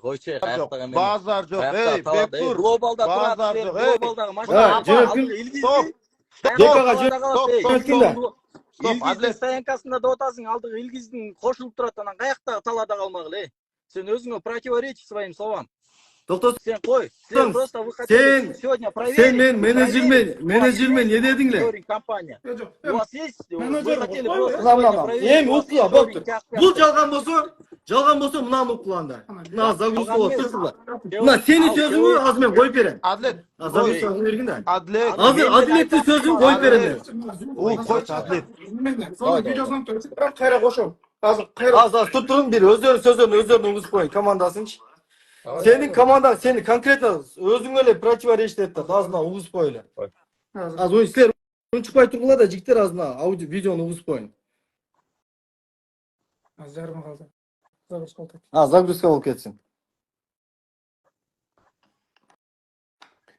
койчу, жоқ, каяктагы мен. базар жоқ. Ей, Бектур. Глобалда турат, Базар силер жоқ, ей. глобалдагы Ай, машина. жөнөткүн. Алдыгы илгизди. Стоп. Декага Стоп, жөнөткүн. Стоп, Илгиздин Адлет. стоянкасында деп атасың, алдыгы илгиздин кошулуп турат, анан каяктагы талаада калмагыла, эй. Сен өзүңө противоречишь своим словам. Токтосуң. Сен кой. Сен просто вы Сен- хотели сегодня проверить. Сен мен менеджермен не дедиң эле? Шоринг компания. У вас есть? Вы хотели просто Мына сегодня мына. проверить. Эми у вас укула есть болуптур. шоринг, как Бул как. жалган болсо мынаны укула анда. Мына загрузка болуп турсуңар. Человек- Мына сенин Ал, сөзүңбү человек- азыр мен коюп берем. Адлет. Загрузка бергин да. Адлет. Азыр адилеттүү сөзүн коюп берем. Ой, койчу, Адлет. Кайра кошом. Азыр Аз туруң бир өздөрүнүн сөздөрүн өздөрүнүн угузуп коюн командасынчы. Сенин командаң сени конкретно өзүңө эле противоречить этти. Азыр мына угузуп коелу. Аз ой силер чыкпай тургула да жигиттер азыр мына аудио видеону угузуп коюн. жарым калды. Загрузка болуп кетсин.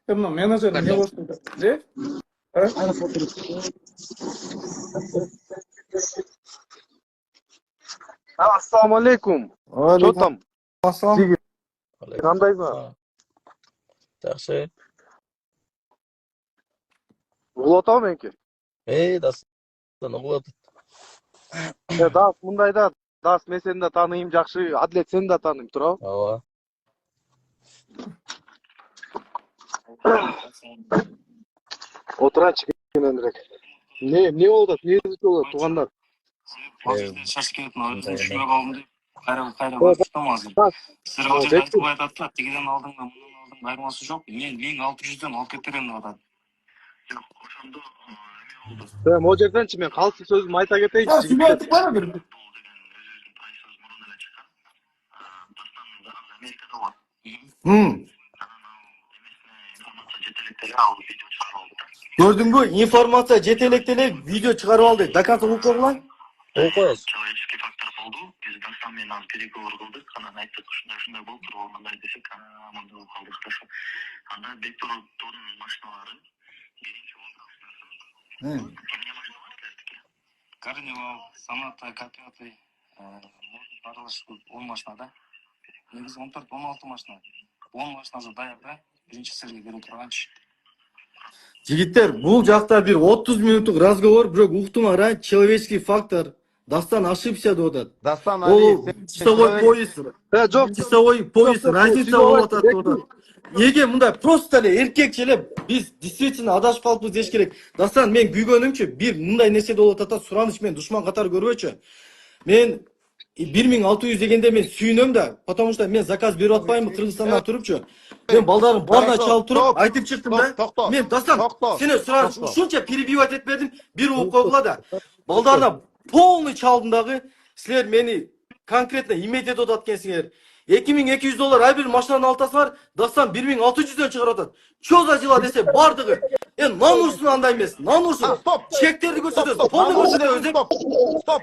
Мына менеджер не болушту? Же? Ассаламу алейкум. Что там? Ассалам. Кандайсың? Жакшы. Угулуп атабы меники? Эй, дастан угулат. Дас мындай да, Дас мен сени да тааныйм жакшы, Адлет сени да тааныйм, туурабы? Ооба. Отурайынчы кененирээк. Не болуп атат? Эмне болуп атат, туугандар? Шашып келетін үшкіге қалдым деп қайра бастым азыр. Сіздер қазір айтып айтады да, тегеден алдың ба, мұнан алдың айырмасы жоқ. Мен 600-ден алып кетерем деп атады. Жоқ, ошондо эме болду. Могу жерденчи мен калсы сөзүмдү айта кетейинчи жигиттер. Бул деген өзүнүн тай сөз мурун эле чыккан. Дастан да Америкада болот. Информация жетелек деле ал видео чыгарып алды. Көрдүңбү? Информация жетелек эле видео чыгарып алды. До конца укуп койгула. Окуйбуз. Человеческий фактор болду. Биз Дастан менен аз переговор кылдык. Анан айттык, ушундай болуптур, ал мындай десек, мындай болуп калды. Хорошо. Анда Бектурдун машиналары биринчи Hı. Карнивал, Соната, К5, аралашып 10 машина да. Негизи 14-16 машина. 10 машинасы даярда. Биринчи силерге бере турганчы. Жигиттер, бул жакта бир 30 минуттук разговор, бирок уктуңар, человеческий фактор. Дастан ошибся деп атат. Дастан Ол Али. часовой пояс. Жок, Часовой пояс Жоқ, разница жоқ, болуп атат деп жоқ. атат. Эге мындай просто эле эркекче эле биз действительно адашып калыппыз деш керек. Дастан мен күйгөнүмчү бир мындай нерсе болуп атат да, сураныч мен душман катары көрбөчү. Мен 1600 дегенде мен сүйүнөм да, потому что мен заказ берип атпаймынбы Кыргызстандан турупчу. Мен балдардын баарына чалып туруп айтып чыктым да. Мен Дастан, сени сураныч ушунча перебивать этпедим, бир угуп койгула да. Балдарына полный чалдым дагы. Силер мени конкретно иметь этип атат экенсиңер. $2200 ай бир машинаны алтасыңар, Дастан 1600дөн чыгарып атат. Чё за дела десе бардыгы. Намусун андай эмес, намусун. Стоп. Чектерди көрсөтөбүз, полный көрсөтөбүз. Стоп.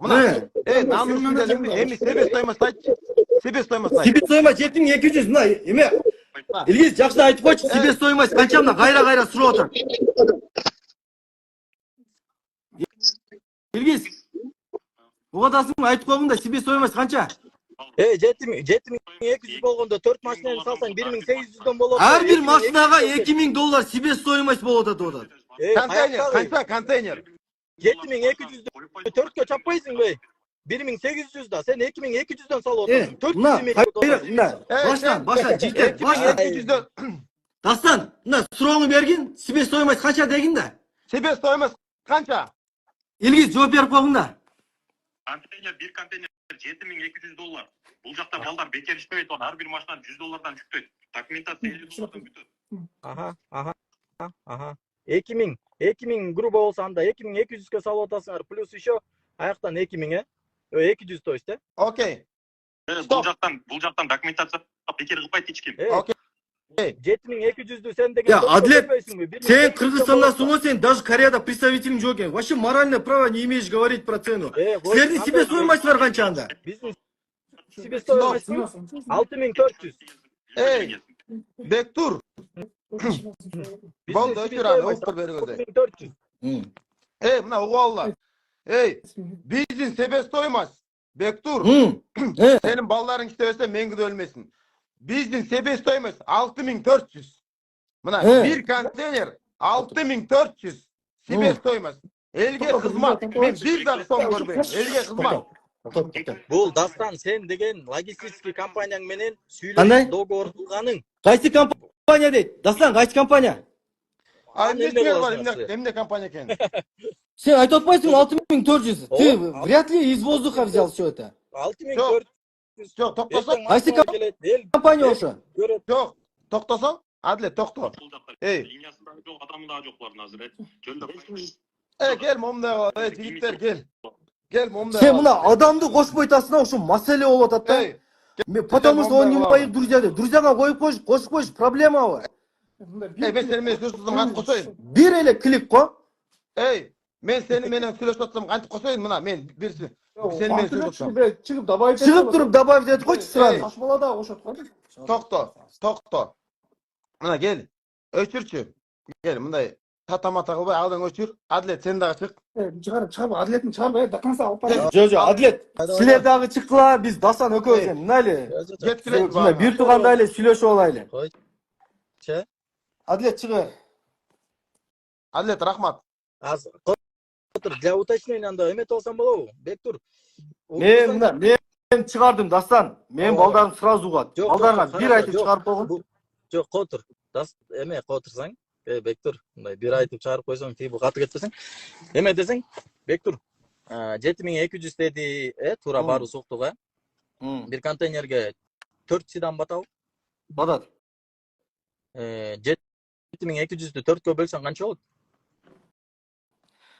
Мына. Намус делем эми себестоимость айтчы. Себестоимость айт. Себестоимость 7200 мына эме. Илгиз жакшы айтып койчу, себестоимость канча мына кайра сурап атат. Илгиз. Угадасың айтып койгун да себестоимость канча? 7200 болгондо 4 машинаны салсаң 1800дөн болот. Ар бир машинага $2000 себестоимость болуп атат деп атат. Канча контейнер? 7200 4кө чаппайсыңбы? 1800 да, сен 2200дөн салып атасың. 400 мына, баша, жигиттер, баша. 2200дөн. Дастан, мына сурооңду бергин, себестоимость канча дегин да. Себестоимость канча? Илгиз жооп берип койгун да. Bir konteynер $7200. Бул жакта балдар бекер иштебейт, ар бир машина $100 жүктөйт. Документация $50 бүтөт. 2000 грубо болсо анда 2200кө салып атасыңар, плюс еще аяктан 2000, 200 то есть, Окей. Бул жактан документация бекер кылбайт эч ким. Окей. 7200'dü sen деген Ya төрткө Adlet, бөлбөйсүңбү? sen Кыргызстандасың, sen даже Кореяда представителің жоқ екен. Вообще моральное право не имеешь говорить про цену. Силердин себестоимость бар канча анда? Биздин себестоимость 6400. Ey, Bektur. Boldu ökür abi, oktur berigöze. 6400. Ey, buna uğalla. Ey, bizdin sebestoymaz. Bektur, senin balların istese mengide ölmesin. Bizdin sebestoymaz 6400. Buna bir konteyner 6400. Sebestoymaz. Elge kızmat. Ben bir daha son görmeyim. Elge kızmat. Бул Дастан сен деген логистический компанияң менен Кандай? сүйлөшүп договор кылганың. Кайсы компания дейт? Дастан, кайсы компания? Ay ne Emne diyor var, bulaşması. emne kampanya kendi. Сен айтып атпайсың 6400. Ты вряд ли из воздуха взял все это. 6400. Çok, toktasa. Кайсы компания ошо? Çok, toktasa. Adlet, tokto. Ey. Линиясындағы жоқ, адамы да жоқ бұлардың әзір. Жөнді. Ey gel momda, ey jigitler gel. Gel momda. Сен мына адамды кошпой атасың, ошо маселе болуп атат да. Ey, Потому что он не моих друзья. Друзьяга коюп коюш, кошуп коюш, проблемабы? ey ben seni söz tutsam kantip koşayım. Бир эле клик го. Ey, ben seni menen söz tutsam kantip koşayım mına, men birisi. Seni men söz tutsam. Çıkıp добавить. Чыгып туруп добавить этип койчу сразу. Ташбалада кошот го. Tokto, tokto. Mına gel. Öçürçü. Gel, mınday tatamata kılbay, ağdan öçür. Adlet, sen daha çık. Чыгарып, адлетин чыгарып, до конца алып бара. Жо, Адлет, силер дагы чыккыла, биз Дасан экөөбүз эмне эле? Жеткилет Мына бир туугандай эле сүйлөшүп алайлы. Че? Адлет чыгы. Adlet, rahmat. Аз Котур, для уточнения анда эметип алсам болобу? Бектур. Мен чыгардым Дастан. Мен балдарым сразу угат. Жок, Балдарга жок, бир жок, айтып жок. чыгарып койгон. Жок, Котур. Эме Котурсаң, Бектур, мындай бир айтып чыгарып койсоң, тиги бул каты кетпесең. Эме десең, Бектур, 7200 деди, туура баары соктуга. Бир контейнерге 4 сидан батабы? Батат. 7200'dü 4кө бөлсөң канча болот?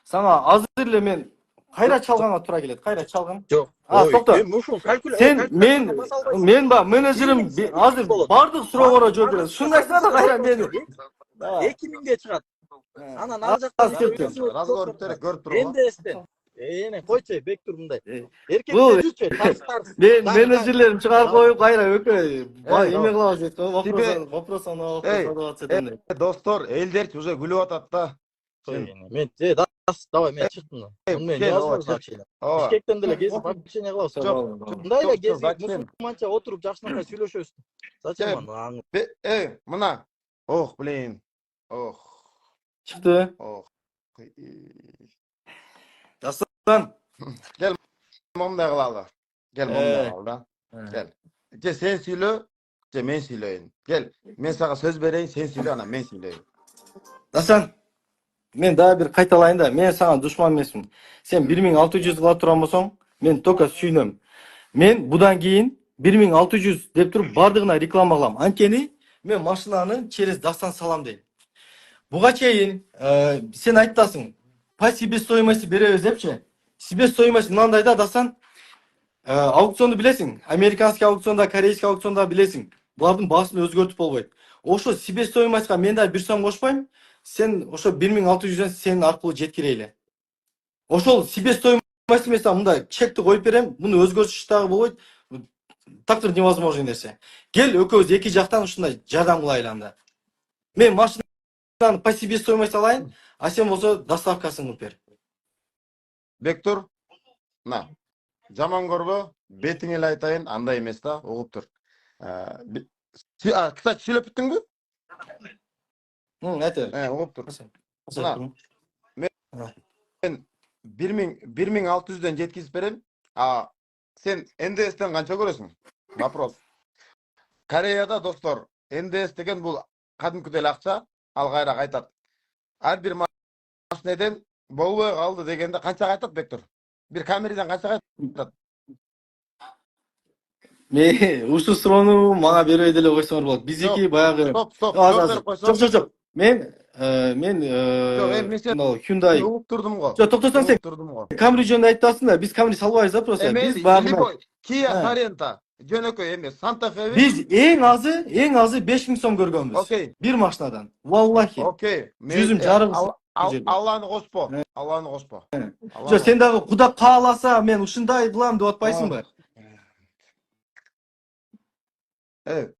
Сага азыр эле мен кайра чалганга туура келет. Кайра чалган. Жок. Токто. Ушул калькуля. Сен мен менеджерим азыр бардык суроого жооп берет. Шундайса да кайра мени. 2000ге чыгат. Анан ар Az жактан кетти. Разговор бітері көріп тұру. НДСтен. Эне койчу Бектур мындай. Бул Эркектер жүрчү, тарс. мен менеджерлерим чыгарып коюп кайра экөө Эй, эме кылабыз дейт го. Тебе- Вопрос Эй, задаваться. Достор, элдерчи уже күлүп атат да. Мен давай мен чыктым. Мен Кел, ооба, невозможно общение. Ооба. Бишкектен деле кезип общение кылабыз. Мындай эле кезип мусулманча отуруп жакшынакай сүйлөшөбүз. Зачем аны? Ey, mına. Oh, блин. Oh, Чыкты. oh. Дастан. Momda kılalı. Gel momda kıl da. Gel. Ce sen söyle, ce men söyleyeyim. Gel. Men sana söz vereyim, sen söyle ana, men söyleyeyim. Дастан. Мен дагы бир кайталайын да. Мен сага душман эмесмин. Сен 1600 кыла турган болсоң, мен только сүйнөм. Мен будан кийин 1600 деп туруп бардыгына реклама кылам. Анткени мен машинаны через Дастан салам дейм. Буга чейин сен айттасың. По себестоимости беребиз депчи. Себестоимость мынандай да Дастан. Аукционду билесиң. Американский аукционда, корейский аукционда билесиң. Булардын баасын өзгөртүп болбойт. Ошо себестоимостька мен да 1 сом кошпойм. Сен ошо 1600дөн сенин аркылуу жеткирейли. Ошол себестоимость эмес, мындай чекти коюп берем. Муну өзгөртүш дагы болбойт. Тактыр невозможный нерсе. Кел экөөбүз эки жактан ушундай жардам кылайлы анда. Мен машинаны по себестоимости алайын, а сен болсо доставкасын кылып бер. Bektur. Na. Zaman görбө, бетиңе эле айтайын, андай эмес да, угуп тур. Кстати, сүйлөп бүттүңбү? Айты. Угуп тур. Мен 1600дөн жеткизип берем. Сен НДСтен канча көрөсүң? Вопрос. Кореяда достор, НДС деген бул кадимкидей эле акча, ал кайра кайтат. Ар бир машинеден болбой калды дегенде канча кайтат, Бектур? Bir kameradan kaça kaytat? Ушул суроону мага бербей деле койсоңор болот. Биздики баягы. Стоп. Жок. Мен Hyundai. Угуп турдум го. Жок, токтосоң сен. Camry жөнүндө айтасың да, биз Camry салбайбыз да просто. Биз баягы Kia Sorento. жөнөкөй эмес. Santa Fe'yi. Biz en azı 5000 so'm ko'rganmiz. Okey. Bir maçnadan. Vallahi. Okey. Жүзім жарым Allah'ını kospo. Allah'ını kospo. Жо, сен дагы Куда кааласа мен ушундай кылам деп атпайсыңбы? Evet.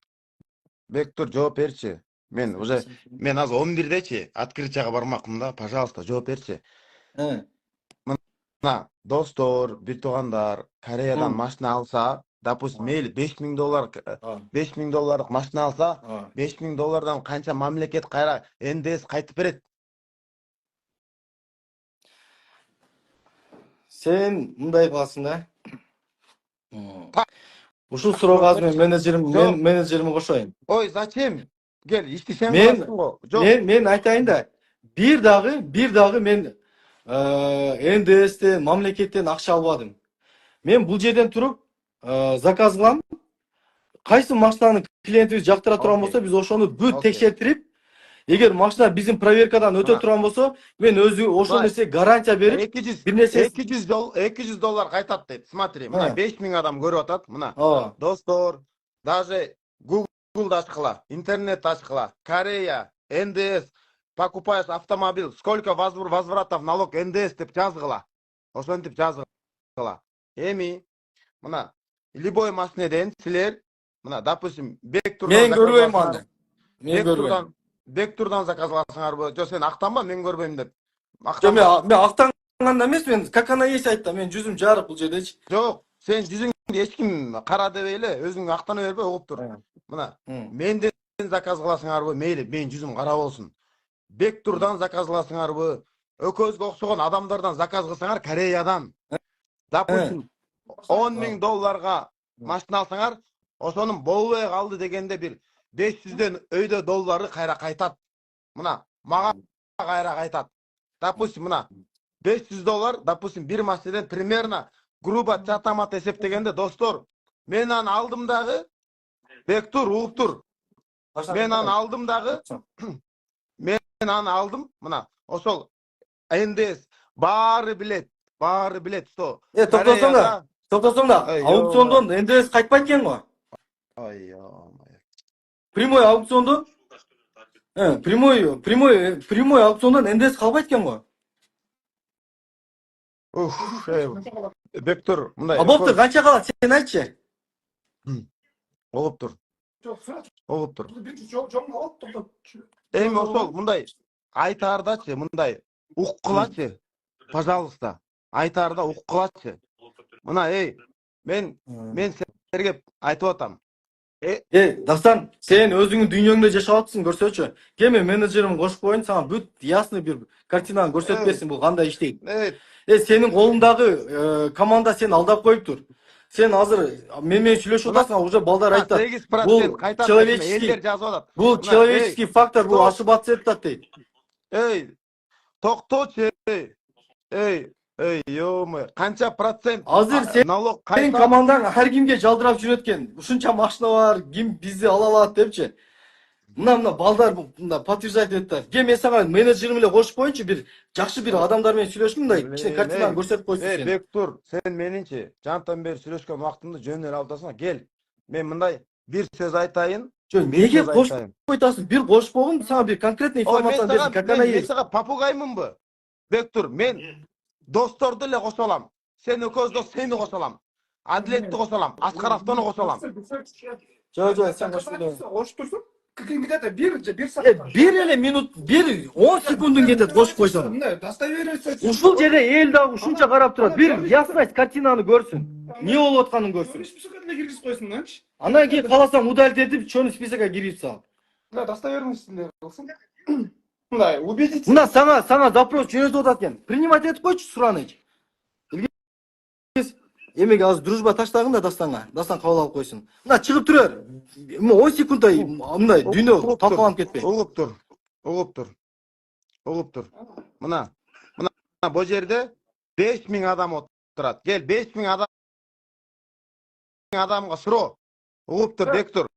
Bektur cevap berçi. Men az 11'deçi. Открытияга бармакмын да. Пожалуйста, жооп берчи. Мына, достор, бир туугандар, Кореядан машина алса, допустим, мейли $5000 машина алса, $5000 канча мамлекет кайра НДС кайтып берет? Sen мындай кыласың да. Ушул суроого азыр мен менеджерими кошоюн. Ой, зачем? Gel, işte sen Men varsın o. Жоқ. men айтайын да. Bir дагы мен НДСтен, мамлекеттен акча албадым. Мен бул жерден туруп заказ кылам. Кайсы машинаны клиентибиз жактыра турган болсо, биз ошону бүт текшертирип, эгер машина биздин проверкадан өтө турган болсо, мен өзү ошол нерсе гарантия берип, бир нерсе $200 кайтат дейт. Смотри, мына 5000 адам көрүп атат. Мына достор, даже Google ачкыла, интернет ачкыла, Корея, НДС, покупаешь автомобиль, сколько возвратов налог НДС деп жазгыла. Ошентип жазгыла. Эми мына любой машинеден силер мына допустим Бектурдан мен көрбөйм аны. Бектурдан заказ кыласыңарбы? Жок, сен актанба, мен көрбөйм деп. Мен актанганда эмес, мен как она есть айттым. Мен жүзүм жарык бул жердечи. Жок, сен жүзүңдү эч ким кара дебей эле, өзүң актана бербе, угуп тур. Мына менден заказ кыласыңарбы? Мейли, мен жүзүм кара болсун. Бектурдан заказ кыласыңарбы? Өкөзгө окшогон адамдардан заказ кылсаңар, Кореядан. Допустим, $10,000 машина алсаңар, ошонун болбой калды дегенде бир 500дөн өйдө доллары кайра кайтат. Мына мага кайра кайтат. Допустим, мына $500, допустим, бир машинеден примерно грубо чатамат эсептегенде, достор, мен аны алдым дагы, Бектур, угуп тур. Мен аны алдым дагы, мен аны алдым, мына ошол НДС баары билет, что. Токтосоң да, аукциондон НДС кайтпайт экен го. Ой, Прямой аукциондон прямой аукциондон НДС калбайт экен го. Бектур, мындай. А болуптур, канча калат, сен айтчы. Болуп тур. Эми ошол мындай айтаардачы, мындай уккылачы. Пожалуйста, айтаарда уккылачы. Мына, мен силерге айтып атам. Дастан, сен өзүңүн дүйнөңдө жашап атсың, көрсөчү. Кеме менеджерим кошуп коюн, сага бүт ясный бир картинаны көрсөтүп берсин, бул кандай иштейт. Сенин колундагы команда сени алдап коюптур. Сен азыр менен сүйлөшүп атасың, уже балдар айтат. Бул человеческий фактор, бул ошибаться этат дейт. Токточу. Ё-моё, канча процент азыр налог сенин командаң ар кимге жалдырап жүрөткөн. Ушунча машина бар, ким бизди ала алат депчи. Мына балдар мында подтверждать этет. Мен сага менеджерим эле кошуп коюнчу, бир жакшы бир адамдар менен сүйлөшүп, мындай кичине картинаны көрсөтүп койсун сен. Бектур, сен менинчи жантан бери сүйлөшкөн убактымды жөн эле алдасың. Кел. Мен мындай бир сөз айтайын. Неге кошуп койтасың? Бир кошуп койгум, сага бир конкретный информация бердим. Как она есть? Мен сага попугаймынбы? Бектур, мен досторду эле кошо алам. Сен өкөздө сени кошо алам. Адилетти кошо алам. Аскаровтону кошо алам. Жок, сен кошуп турсуң. Где-то бир саат. Бир эле минут, бир 10 секундун кетет кошуп койсоң. Ушул жерде эл дагы ушунча карап турат. Бир ясность картинаны көрсүн. Не болуп атканын көрсүн. Списокка киргизип койсуң, Андан кийин кааласаң удалить этип, чөнү списокко кирип сал. Мына достоверностьтин кылсың. Мындай убедить. Мына сага запрос жөнөтүп атат экен. Принимать этип койчу сураныч. Эмеге азыр дружба таштагын да Дастанга. Дастан кабыл алып койсун. Мына чыгып турар. 10 секундда мындай дүйнө талкаланып кетпей. Угуп тур. Мына бул жерде 5000 адам отурат. Кел, 5000 адамга суроо. Угуп тур, Бектур.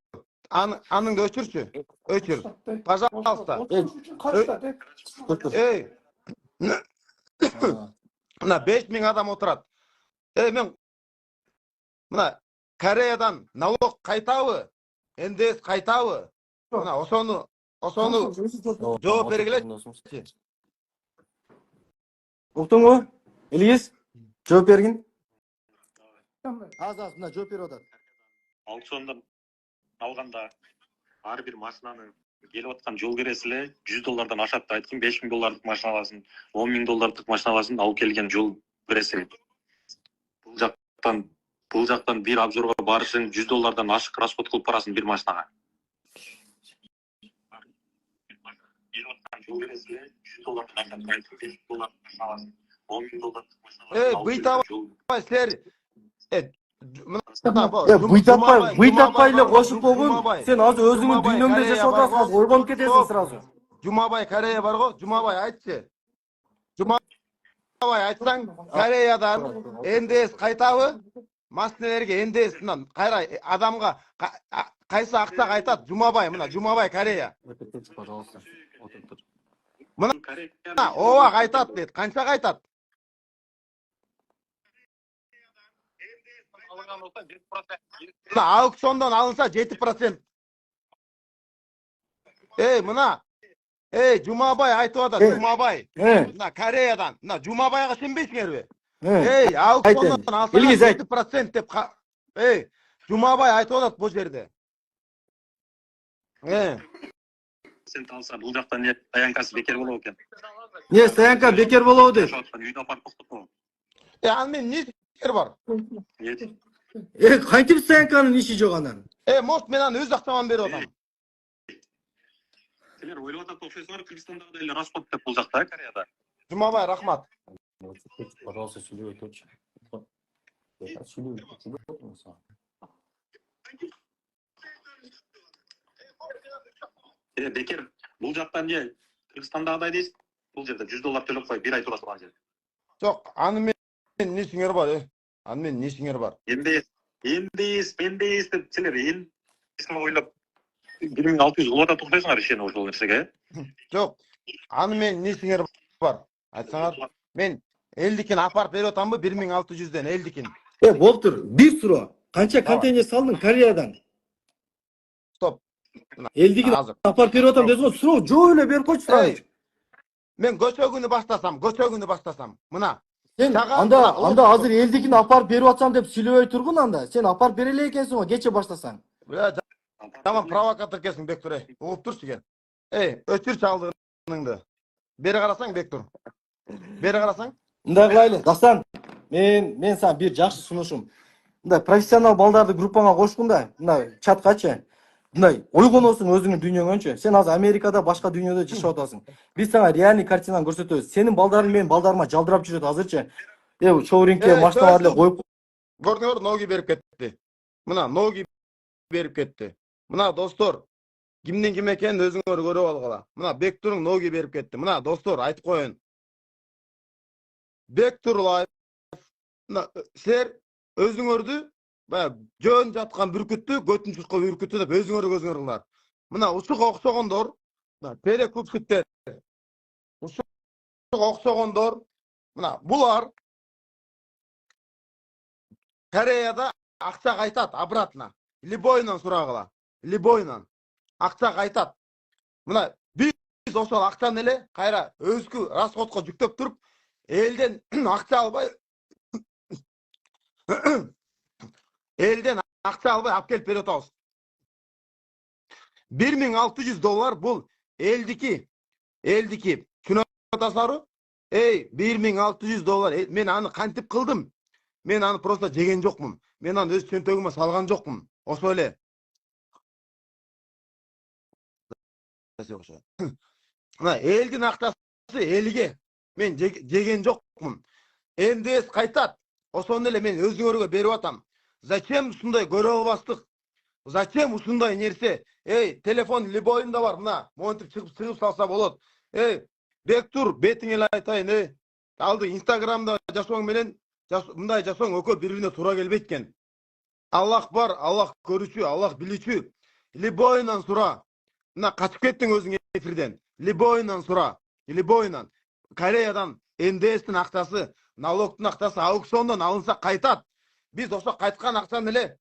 Аныңды өчүрчү. Өчүр. Пожалуйста. Мына 5000 адам отурат. Мен мына Кореядан налог кайтабы? НДС кайтабы? Мына ошону жооп бергилечи. Уктуңбу? Илгиз, жооп бергин. Az мына жооп берип атат. Аукциондан алганда ар бир машинаны келип аткан жол кереси эле $100 ашат да айткан, $5000 машина аласың, $10,000 машина аласың, ал келген жол кереси. Бул жактан бир обзорго барышың $100 ашык расход кылып барасың бир машинага. Келип аткан жол кереси эле $100 ашат айткан, $5000 машина аласың, $10,000 машина аласың. Быйтабай силер Быйтаппай эле кошуп болгон. Сен азыр өзүңүн дүйнөңдө жашап атасың, азыр ойгонуп кетесиң сразу. Жумабай Корея бар го, Жумабай айтчы. Жумабай айтсаң, Кореядан НДС кайтабы? Машинелерге НДСтен кайра адамга кайсы акча кайтат? Жумабай, мына Жумабай Корея. Мына ооба кайтат дейт. Канча кайтат? Мына аукциондан алынса 7%. Мына Жумабай айтып атат, Жумабай. Мына Кореядан, мына Жумабайга сенбейсиңерби? Аукциондан алса 7% деп. Жумабай айтып атат бул жерде. Сен алса бул жактан не таянкасы бекер болот экен. Не, стоянка бекер болобу дейт. Үйдө апарып токтотмо. Аны мен не бекер бар? Кантип стоянканын иши жок анан? Может мен аны өз акчаман берип атам. Силер ойлоп атат окшойсуңар, Кыргызстанда да эле расход деп бул жакта, Кореяда. Жумабай, рахмат. Пожалуйста, сүйлөбөй турчу. Бекер бул жактан не Кыргызстандагыдай дейсиз? Бул жерде $100 төлөп кой, бир ай тура турган жер. Жок, аны мен несиңер бар, Аны мен несиңер бар. НДС деп силер НДСни ойлоп 1600 кылып атат окшойсуңар ишени ошол нерсеге. Жок, аны мен несиңер бар. Айтсаңар, мен элдикин апарып берип атамбы 1600ден элдикин. Болуптур. Бир суроо. Канча контейнер салдың Кореядан? Стоп. Элдикин апарып берип атам десиң, суроо жоо эле берип койчу сразу. Мен көчө күнү баштасам. Мына. Сен анда азыр элдикин апарып берип атсам деп сүйлөбөй тургун анда. Сен апарып бере эле экенсиң го, кече баштасаң. Тамам провокатор экенсиң, Бектур. Угуп турчу экен. Өчүр чалдыгыңды. Бери карасаң, Бектур. Бери карасаң? Мындай кылайлы. Дастан, мен сага бир жакшы сунушум. Мындай профессионал балдарды группаңа кошкун да, мындай чаткачы. Мындай ойгоносуң өзүңүн дүйнөңөнчү. Сен азыр Америкада башка дүйнөдө жашап атасың. Биз сага реальный картинаны көрсөтөбүз. Сенин балдарың менин балдарыма жалдырап жүрөт азырчы. Шоурингке машиналар эле коюп. Көрдүңөр, ноги берип кетти. Мына ноги берип кетти. Мына достор, кимдин ким экенин өзүңөр көрүп алгыла. Мына Бектурдун ноги берип кетти. Мына достор, айтып коеюн. Бектур лайф. Мына силер өзүңөрдү баягы жөн жаткан бүркүттү, көтүн чуркап бүркүттү деп өзүңөр кылар. Мына ушуга окшогондор, перекупщиктер. Ушуга окшогондор, мына булар Кореяда акча кайтат обратно. Любойнан сурагыла. Любойнан. Акча кайтат. Мына биз ошол акчаны эле кайра өзгө расходко жүктөп туруп, элден акча албай алып келип берип атабыз. $1600 бул элдики. Түшүнүп атасыңарбы? $1600. Мен аны кантип кылдым? Мен аны просто жеген жокмун. Мен аны өз чөнтөгүмө салган жокмун. Ошо эле. Мына элдин акчасы элге. Мен жеген жокмун. НДС кайтат. Ошону эле мен өзүңөргө берип атам. Зачем ушундай көрө албастык? Зачем ушундай нерсе? Телефон любойунда бар, мына. Монтип чыгып салса болот. Бектур, бетиңе эле айтайын, Алды Инстаграмда жашооң менен мындай жашооң экөө бири-бирине туура келбейт экен. Аллах бар, Аллах көрүүчү, Аллах билүүчү. Любойунан сура. Мына качып кеттиң өзүң эфирден. Любойунан сура. Любойунан. Кореядан НДСтин акчасы, налогтун акчасы аукциондон алынса кайтат. Биз ошо кайткан акчаны эле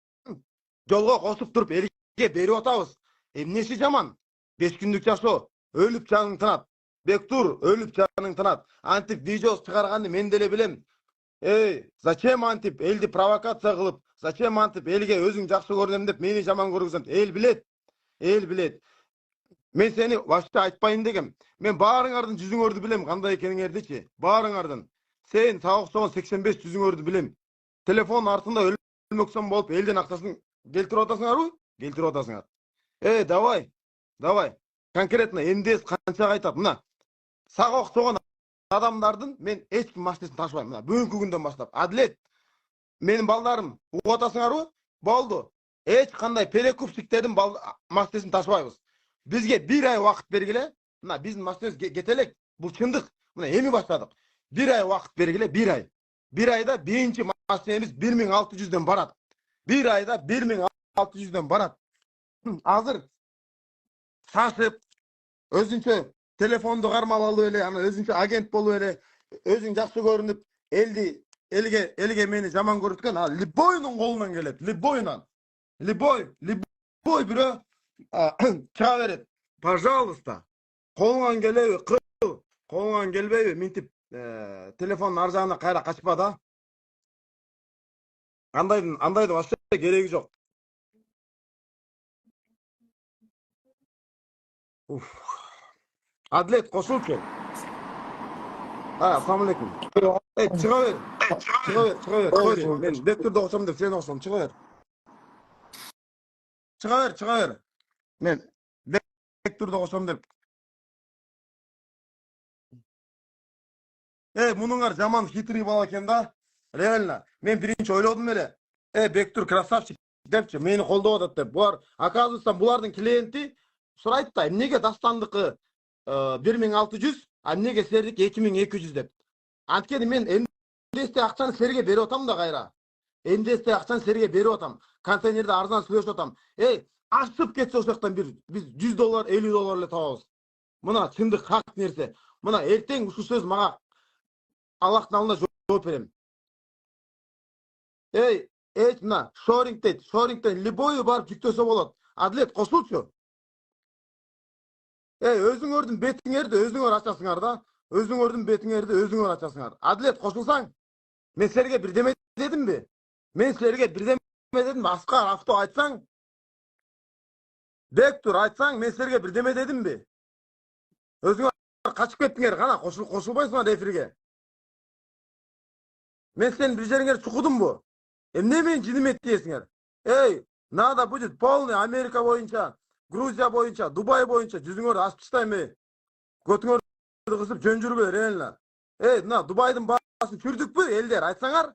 Жолго косуп туруп элге берип атабыз. Эмнеси жаман? 5 күндүк жашоо, өлүп жаның тынат. Бектур, өлүп жаның тынат. Антип видео чыгарганды мен деле билем. Зачем антип элди провокация кылып, зачем антип элге өзүң жакшы көрүнөм деп мени жаман көргүзөм? Эл билет. Эл билет. Мен сени вообще айтпайын дегем. Мен баарыңардын жүзүңөрдү билем, кандай экениңердичи. Баарыңардын. Сен сагыксоон 85 жүзүңөрдү билем. Телефон артында өлмөксөн болуп элдин акчасын келтирип атасыңарбы? Келтирип атасыңар. Давай. Давай. Конкретно МДС канчага айтат? Мына сага окшогон адамдардын мен эч ким машинесин ташыбайм. Мына бүгүнкү күндөн баштап. Адилет. Менин балдарым угуп атасыңарбы? Болду. Эч кандай перекупщиктердин машинесин ташыбайбыз. Бизге 1 ай вакыт бергиле. Мына биздин машинебиз кетелек. Бул чындык. Мына эми баштадык. 1 ай вакыт бергиле, 1 ай. 1 айда биринчи машинебиз 1600дөн барат. 1 айда 1600дөн барат. Азыр сашып, өзүнчө телефонду кармалалып эле, аны өзүнчө агент болуп эле, өзүң жакшы көрүнүп, элге мени жаман көрүткөн, любойдун колунан келет, любойунан. Любой бирөө чыга берет. Пожалуйста. Колуңан келеби, кыл. Колуңан келбейби, минтип телефондун ар жагына кайра качпа да. Андайдын вообще кереги жок. Адилет кошулчу. Assalamu alaikum. Çıga ver. Çıga ver. Men Bektur'da olsam da sen olsam çıga ver. Çıga ver. Men Bektur'da olsam da. Mununlar zaman hitri bala eкен да. Реально. Men birinchi ойлодум эле. Bektur красавчик депчи, мени колдоп атат деп. Булар, оказывается, булардын клиенти сурайт да, эмнеге Дастандыкы 1600, а эмнеге силердики 2200 деп. Анткени мен МДСте акчаны силерге берип атам да кайра. МДСте акчаны силерге берип атам. Контейнерде арзан сүйлөшүп атам. Ашып кетсе ошол жактан биз $100, $50 эле табабыз. Мына чындык хак нерсе. Мына эртең ушул сөз мага Аллахтын алдында жооп берем. Мына шоринг дейт. Шорингден любой барып жүктөсө болот. Адилет кошулчу. Өзүңөрдүн бетиңерди өзүңөр ачасыңар да. Өзүңөрдүн бетиңерди өзүңөр ачасыңар. Адилет кошулсаң, мен силерге бирдеме дедимби? Мен силерге бирдеме дедимби? Аскар авто айтсаң, Бектур айтсаң, мен силерге бирдеме дедимби? Өзүңөр качып кеттиңер, кана кошулбайсыңар эфирге. Мен сенин бир жериңер чукудумбу? Эмне мен жиним эттиесиңер? Надо будет полный Америка боюнча, Грузия боюнча, Дубай боюнча жүзүңөрдү ачып таштайм. Көтүңөрдү кысып жөн жүрбөй реально. Мына Дубайдын баасын чүрдүкпү элдер айтсаңар?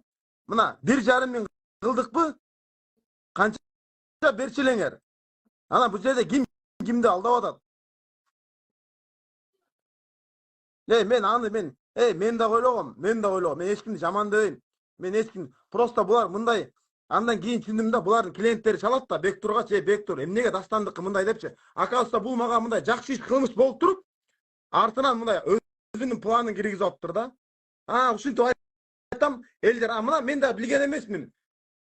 Мына 1,5 миң кылдыкпы? Канча берчилеңер? Ана бул жерде кимди алдап атат? Мен да ойлогом. Мен эч кимди жаман дебейм. Мен эч ким просто булар мындай. Андан кийин түшүндүм да, булардын клиенттери чалат да, Бектурга, Бектур, эмнеге Дастандыкы мындай депчи. Оказывается, бул мага мындай жакшы иш кылмыш болуп туруп, артынан мындай өзүнүн планын киргизип атыптыр да. Ушинтип айтам, элдер, мына мен да билген эмесмин.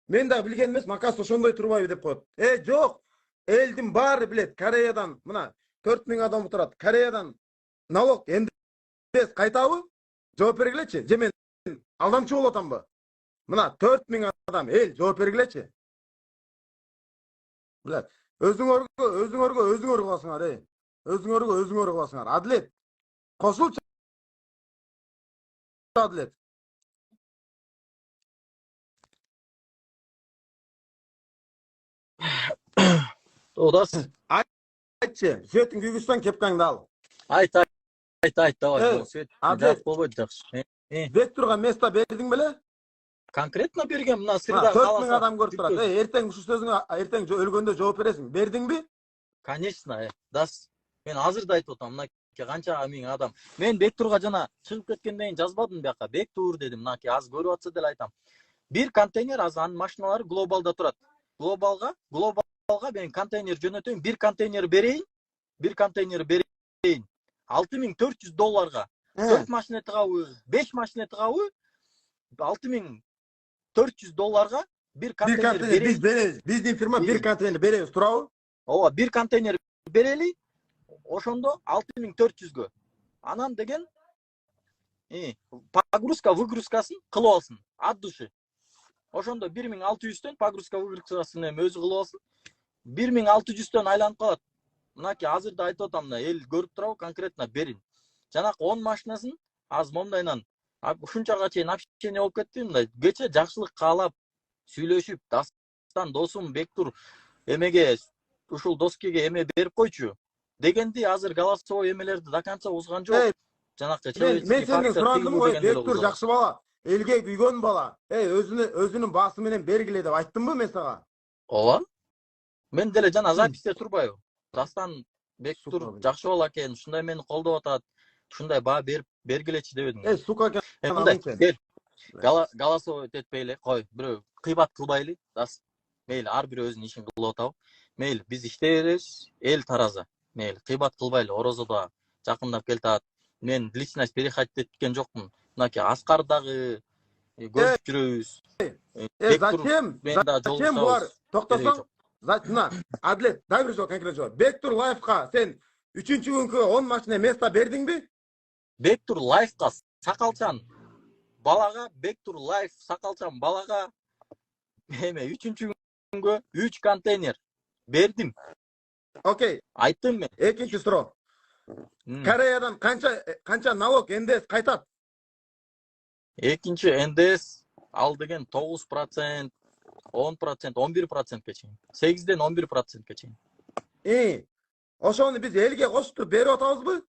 Оказывается, ошондой турбайбы деп коет. Жок. Элдин баары билет. Кореядан мына 4000 адам турат. Кореядан налог МДС кайтабы? Жооп бергилечи. Же мен алдамчы болуп атамбы? Мына 4000 адам эл жооп бергилечи. Билет. Өзүңөргө кыласыңар, Өзүңөргө кыласыңар. Адилет. Кошулчу. Адилет. Одас. Айтчы, светин күйгүзсөң кепкаңды ал. Айт, давай. Свет болбойт жакшы. Бектурга место бердиң беле? Конкретно берген, мына сырда 4000 адам көрүп турат. Эртең ушул сөзүңө эртең өлгөндө жооп бересиң. Бердиң би? Конечно, Дас. Мен азыр да айтып атам, мына канча миң адам. Мен Бектурга жана чыгып кеткенден кийин жазбадым бияка. Бектур дедим, мынакей аз көрүп атса деле айтам. Бир контейнер анын машиналары глобалда турат. Глобалга мен контейнер жөнөтөйүн, бир контейнер берейин. $6400. 4 машина тыгабы, 5 машина тыгабы $6400 bir Bir konteyner konteyner bereli. biz bereriz. Bizdin firma bir konteyner bereriz. Turabı? Ооба, bir konteyner bereli. Ошондо 6400гө. Анан деген погрузка выгрузкасын кылып алсын от души. Ошондо 1600төн погрузка выгрузкасын эми өзү кылып алсын. 1600төн айланып калат. Мынаки азыр да айтып атам, эл көрүп турабы, конкретно берин. Жанакы 10 машинасын аз мондайнан ушунчага чейин общение болуп кетти, мындай кече жакшылык каалап сүйлөшүп, дастан досум Бектур эмеге ушул доскеге эме берип койчу дегенди азыр голосовой эмелерди до конца узган жок. Жанакы Men человеческий senden фактор suradım тыйылуу koy. дегенди эле Bektur узган. jakşı bala. Elge güygön bala. Özünün bası menen bergile dep ayttım mı men saga? Ооба. Мен деле жана записьте турбайбы? Дастан Бектур Сука. жакшы бала экен, ушундай мени колдоп атат, ушундай баа берип бергилечи дебедиң. Сука кен Мындай, adamın sen. кел. Голосовой этпейли, кой, бирөө кыйбат кылбайлы, дас. Мейли, ар бирөө өзүнүн ишин кылып атабы. Мейли, биз иштей беребиз, эл тараза. Мейли, кыйбат кылбайлы, орозодо жакындап келатат. Мен личность переходить эткен жокмун. Мынаки Аскар дагы көрүп жүрөбүз. Зачем булар? Токтосоң. Мына, Адлет, дай бир жол конкрет жол. Бектур Лайфка сен 3-чү күnkү 10 машина место бердиңби? Бектур Лайфка сакалчан балага, Бектур Лайф сакалчан балага эме 3-чү күнгө 3 контейнер бердим. Окей. Айттым мен. Экинчи суроо. Кореядан канча налог НДС кайтат? Экинчи НДС ал деген 9%, 10%, 11%ке чейин. 8ден 11%ке чейин. Ошону биз элге кошуп берип атабызбы?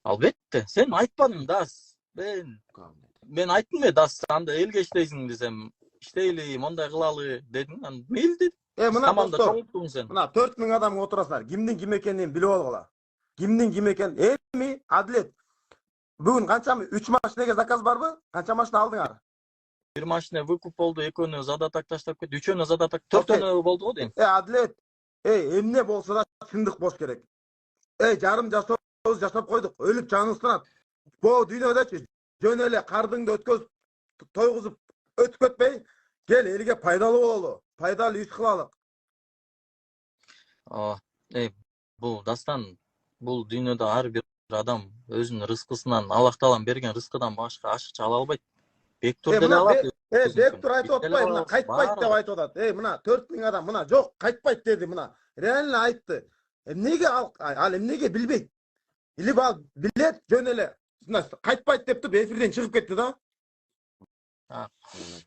Албетте, сен айтпадың дас. Мен айттым эле дас, анда элге иштейсиң десем, иштейли, мондай кылалы дедим. Анан мейли дедим. Мына Команда достор, чоңуттуң сен. мына 4000 адам отурасыңар. Кимдин ким экенин билип алгыла. Кимдин ким экенин. Эми Адлет. Бүгүн канчамы 3 машинеге заказ барбы? Канча машина алдыңар? Bir машина выкуп болду, экөөнү задатак таштап кетти, үчөөнү задатак, төртөөнү болду го дейм. Адлет. Эмне болсо да чындык болуш керек. Жарым жасообуз жашап койдук. Өлүп жаныбыз тынат. Бул дүйнөдө жөн эле кардыңды өткөзүп, тойгузуп өтүп кетпей, кел элге пайдалуу бололу. Пайдалуу иш кылалык. Бул дастан, бул дүйнөдө ар бир адам өзүнүн рызкысынан, Аллах Таалам берген рызкыдан башка ашыкча ала албайт. Бектур деле алат. Бектур айтып атпайбы, мына кайтпайт деп айтып атат. Мына 4000 адам мына жок кайтпайт деди мына. Реально айтты. Эмнеге ал эмнеге билбейт? Или ал билет жөн эле кайтпайт деп туруп эфирден чыгып кетти да.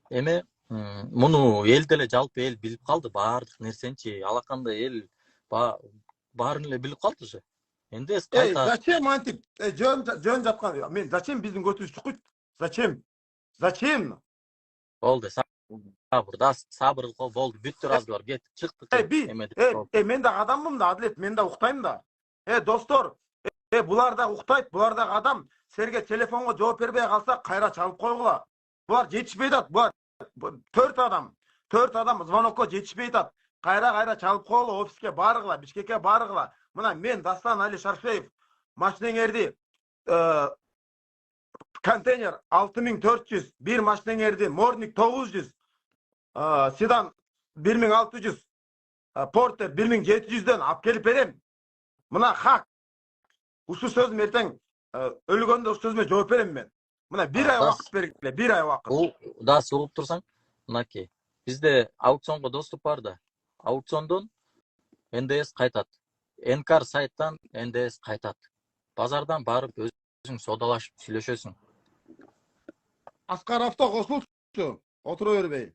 Эме муну эл деле жалпы эл билип калды, баардык нерсеничи, алакандай эл баарын эле билип калды же. Энди кайта. Зачем антип? Жөн жаткан. Мен зачем биздин көтүбүз чукуйт? Зачем? Зачем? Болду, сабыр, да сабыр кыл, болду. Бүттү разговор, кетип чыктык. Мен да адаммын да, Адлет, мен да уктайм да. Достор, булар да уктайт, булар да адам. Силерге телефонго жооп бербей калса, кайра чалып койгула. Булар жетишпей атат. Булар 4 адам звонокко жетишпей атат. Кайра чалып койгула, офиске баргыла, Бишкекке баргыла. Мына мен Дастан Али Шаршеев машинеңерди контейнер 6400, bir машинеңерди Морник 900, Седан 1600, Портер 1700дөн алып келип берем. Мына хак. Ушул сөзүм эртең өлгөндө ушул сөзүмө жооп берем мен. Мына 1 ай убакыт бергиле, 1 ай убакыт. Да, угуп турсаң, мынаки. Бизде аукционго доступ бар да. Аукциондон НДС кайтат. Энкар сайттан НДС кайтат. Базардан барып өзүң содалашып сүйлөшөсүң. Аскаровто кошулчу, отура бербей.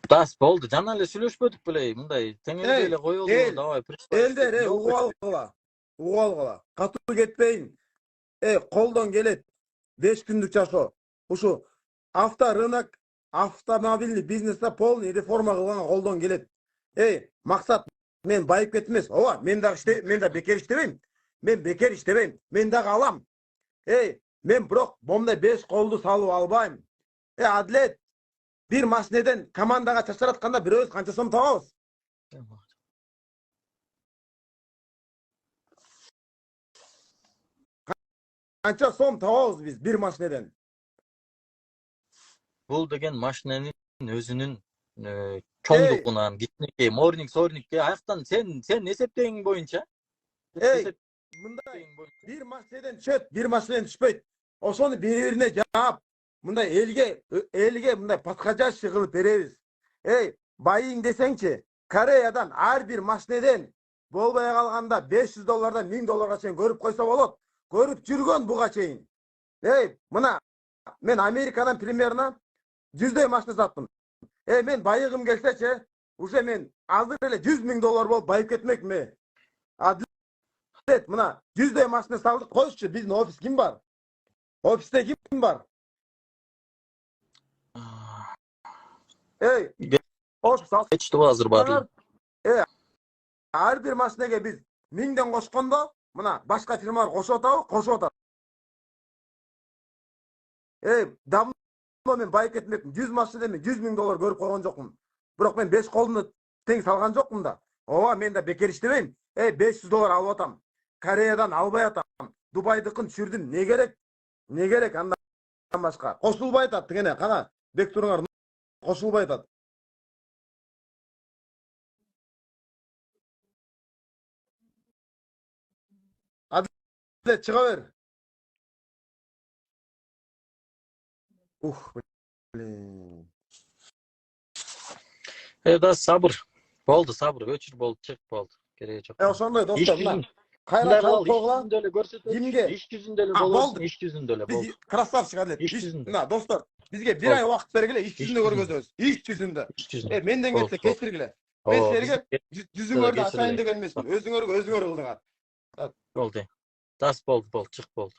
Дас болду, жана эле сүйлөшпөдүк беле, мындай теңелде эле коелу, давай. Элдер угуп алгыла. Катуу кетпейин. Колдон келет 5 күндүк жашоо. Ушу авторынок, автомобильный бизнесте полный реформа кылган колдон келет. Максат мен байып кетмес. Ооба, мен да бекер иштебейм. Мен бекер иштебейм. Мен дагы алам. Мен бирок момундай 5 колду салып албайм. Адлет, bir машинеден командага чачаратканда бирөөбүз канча сом табабыз? Канча сом табабыз биз bir машинеден? Бул деген машинанын өзүнүн чоңдугунан кичинекей морнингке аяктан сен эсептегениң боюнча Ey, mınday bir masneden çöt, bir masneden düşpeyt. Oşonu birbirine cevap. Mınday elge mınday patkaca şıkılıp bereriz. Ey, bayın desençi, Koreyadan her bir masneden bolbaya kalganda $500'dan $1000'ga çeyin görüp koysa bolot. Görüp жүргөн buga çeyin. Ey, mına men Amerikadan примерно 100 masne sattım. Ey, men bayıgım gelseçe, уже men azır ele $100.000 bolup bayıp ketmek mi? Evet, buna 100 masne saldık. Koşçu, bizim ofis kim var? Ofiste kim var? Ey, hoş sal. Geçti hazır bari. Her bir masnege biz 1000'den koşkanda buna başka firmalar koşup atar. Ey, damla men bayık etmek 100 masnede mi $100.000 görüp koygan jokmун. Biroq men 5 kolumdu teң salgan jokmун da. Ova men de bekер işlemeyim. Ey, $500 alıp atam. Koreyadan albay atam. Dubaydıkın düşürdüm. Ne gerek? Ne gerek andan başka? Koşulbay atat gene. Kana bek turuңар. Koşulbay atat. Hadi çıkıver. Блин. Да sabır. Болду sabır. Өчүр болду, чек болду. Кереги жок. Ошондой достор мына. Мындай Кайра кылалы, чалып иш жүзүндө эле көрсөтөт. Кимге? Иш жүзүндө эле болду. болобу? Иш жүзүндө эле болду. Biz красавчик Адилет. İş yüzünde. Мына достор, бизге bir Болду. ay убакыт бергиле, иш İş жүзүндө yüzünde. көргөзөбүз. Иш жүзүндө. Иш жүзүндө. Менден Болду, келсе болду. кечиргиле. Мен Ооба, силерге жүзүңөрдү кечирилет. атайын деген эмесмин. Өзүңөр кылдыңар. Болду. Дас болду, чык болду.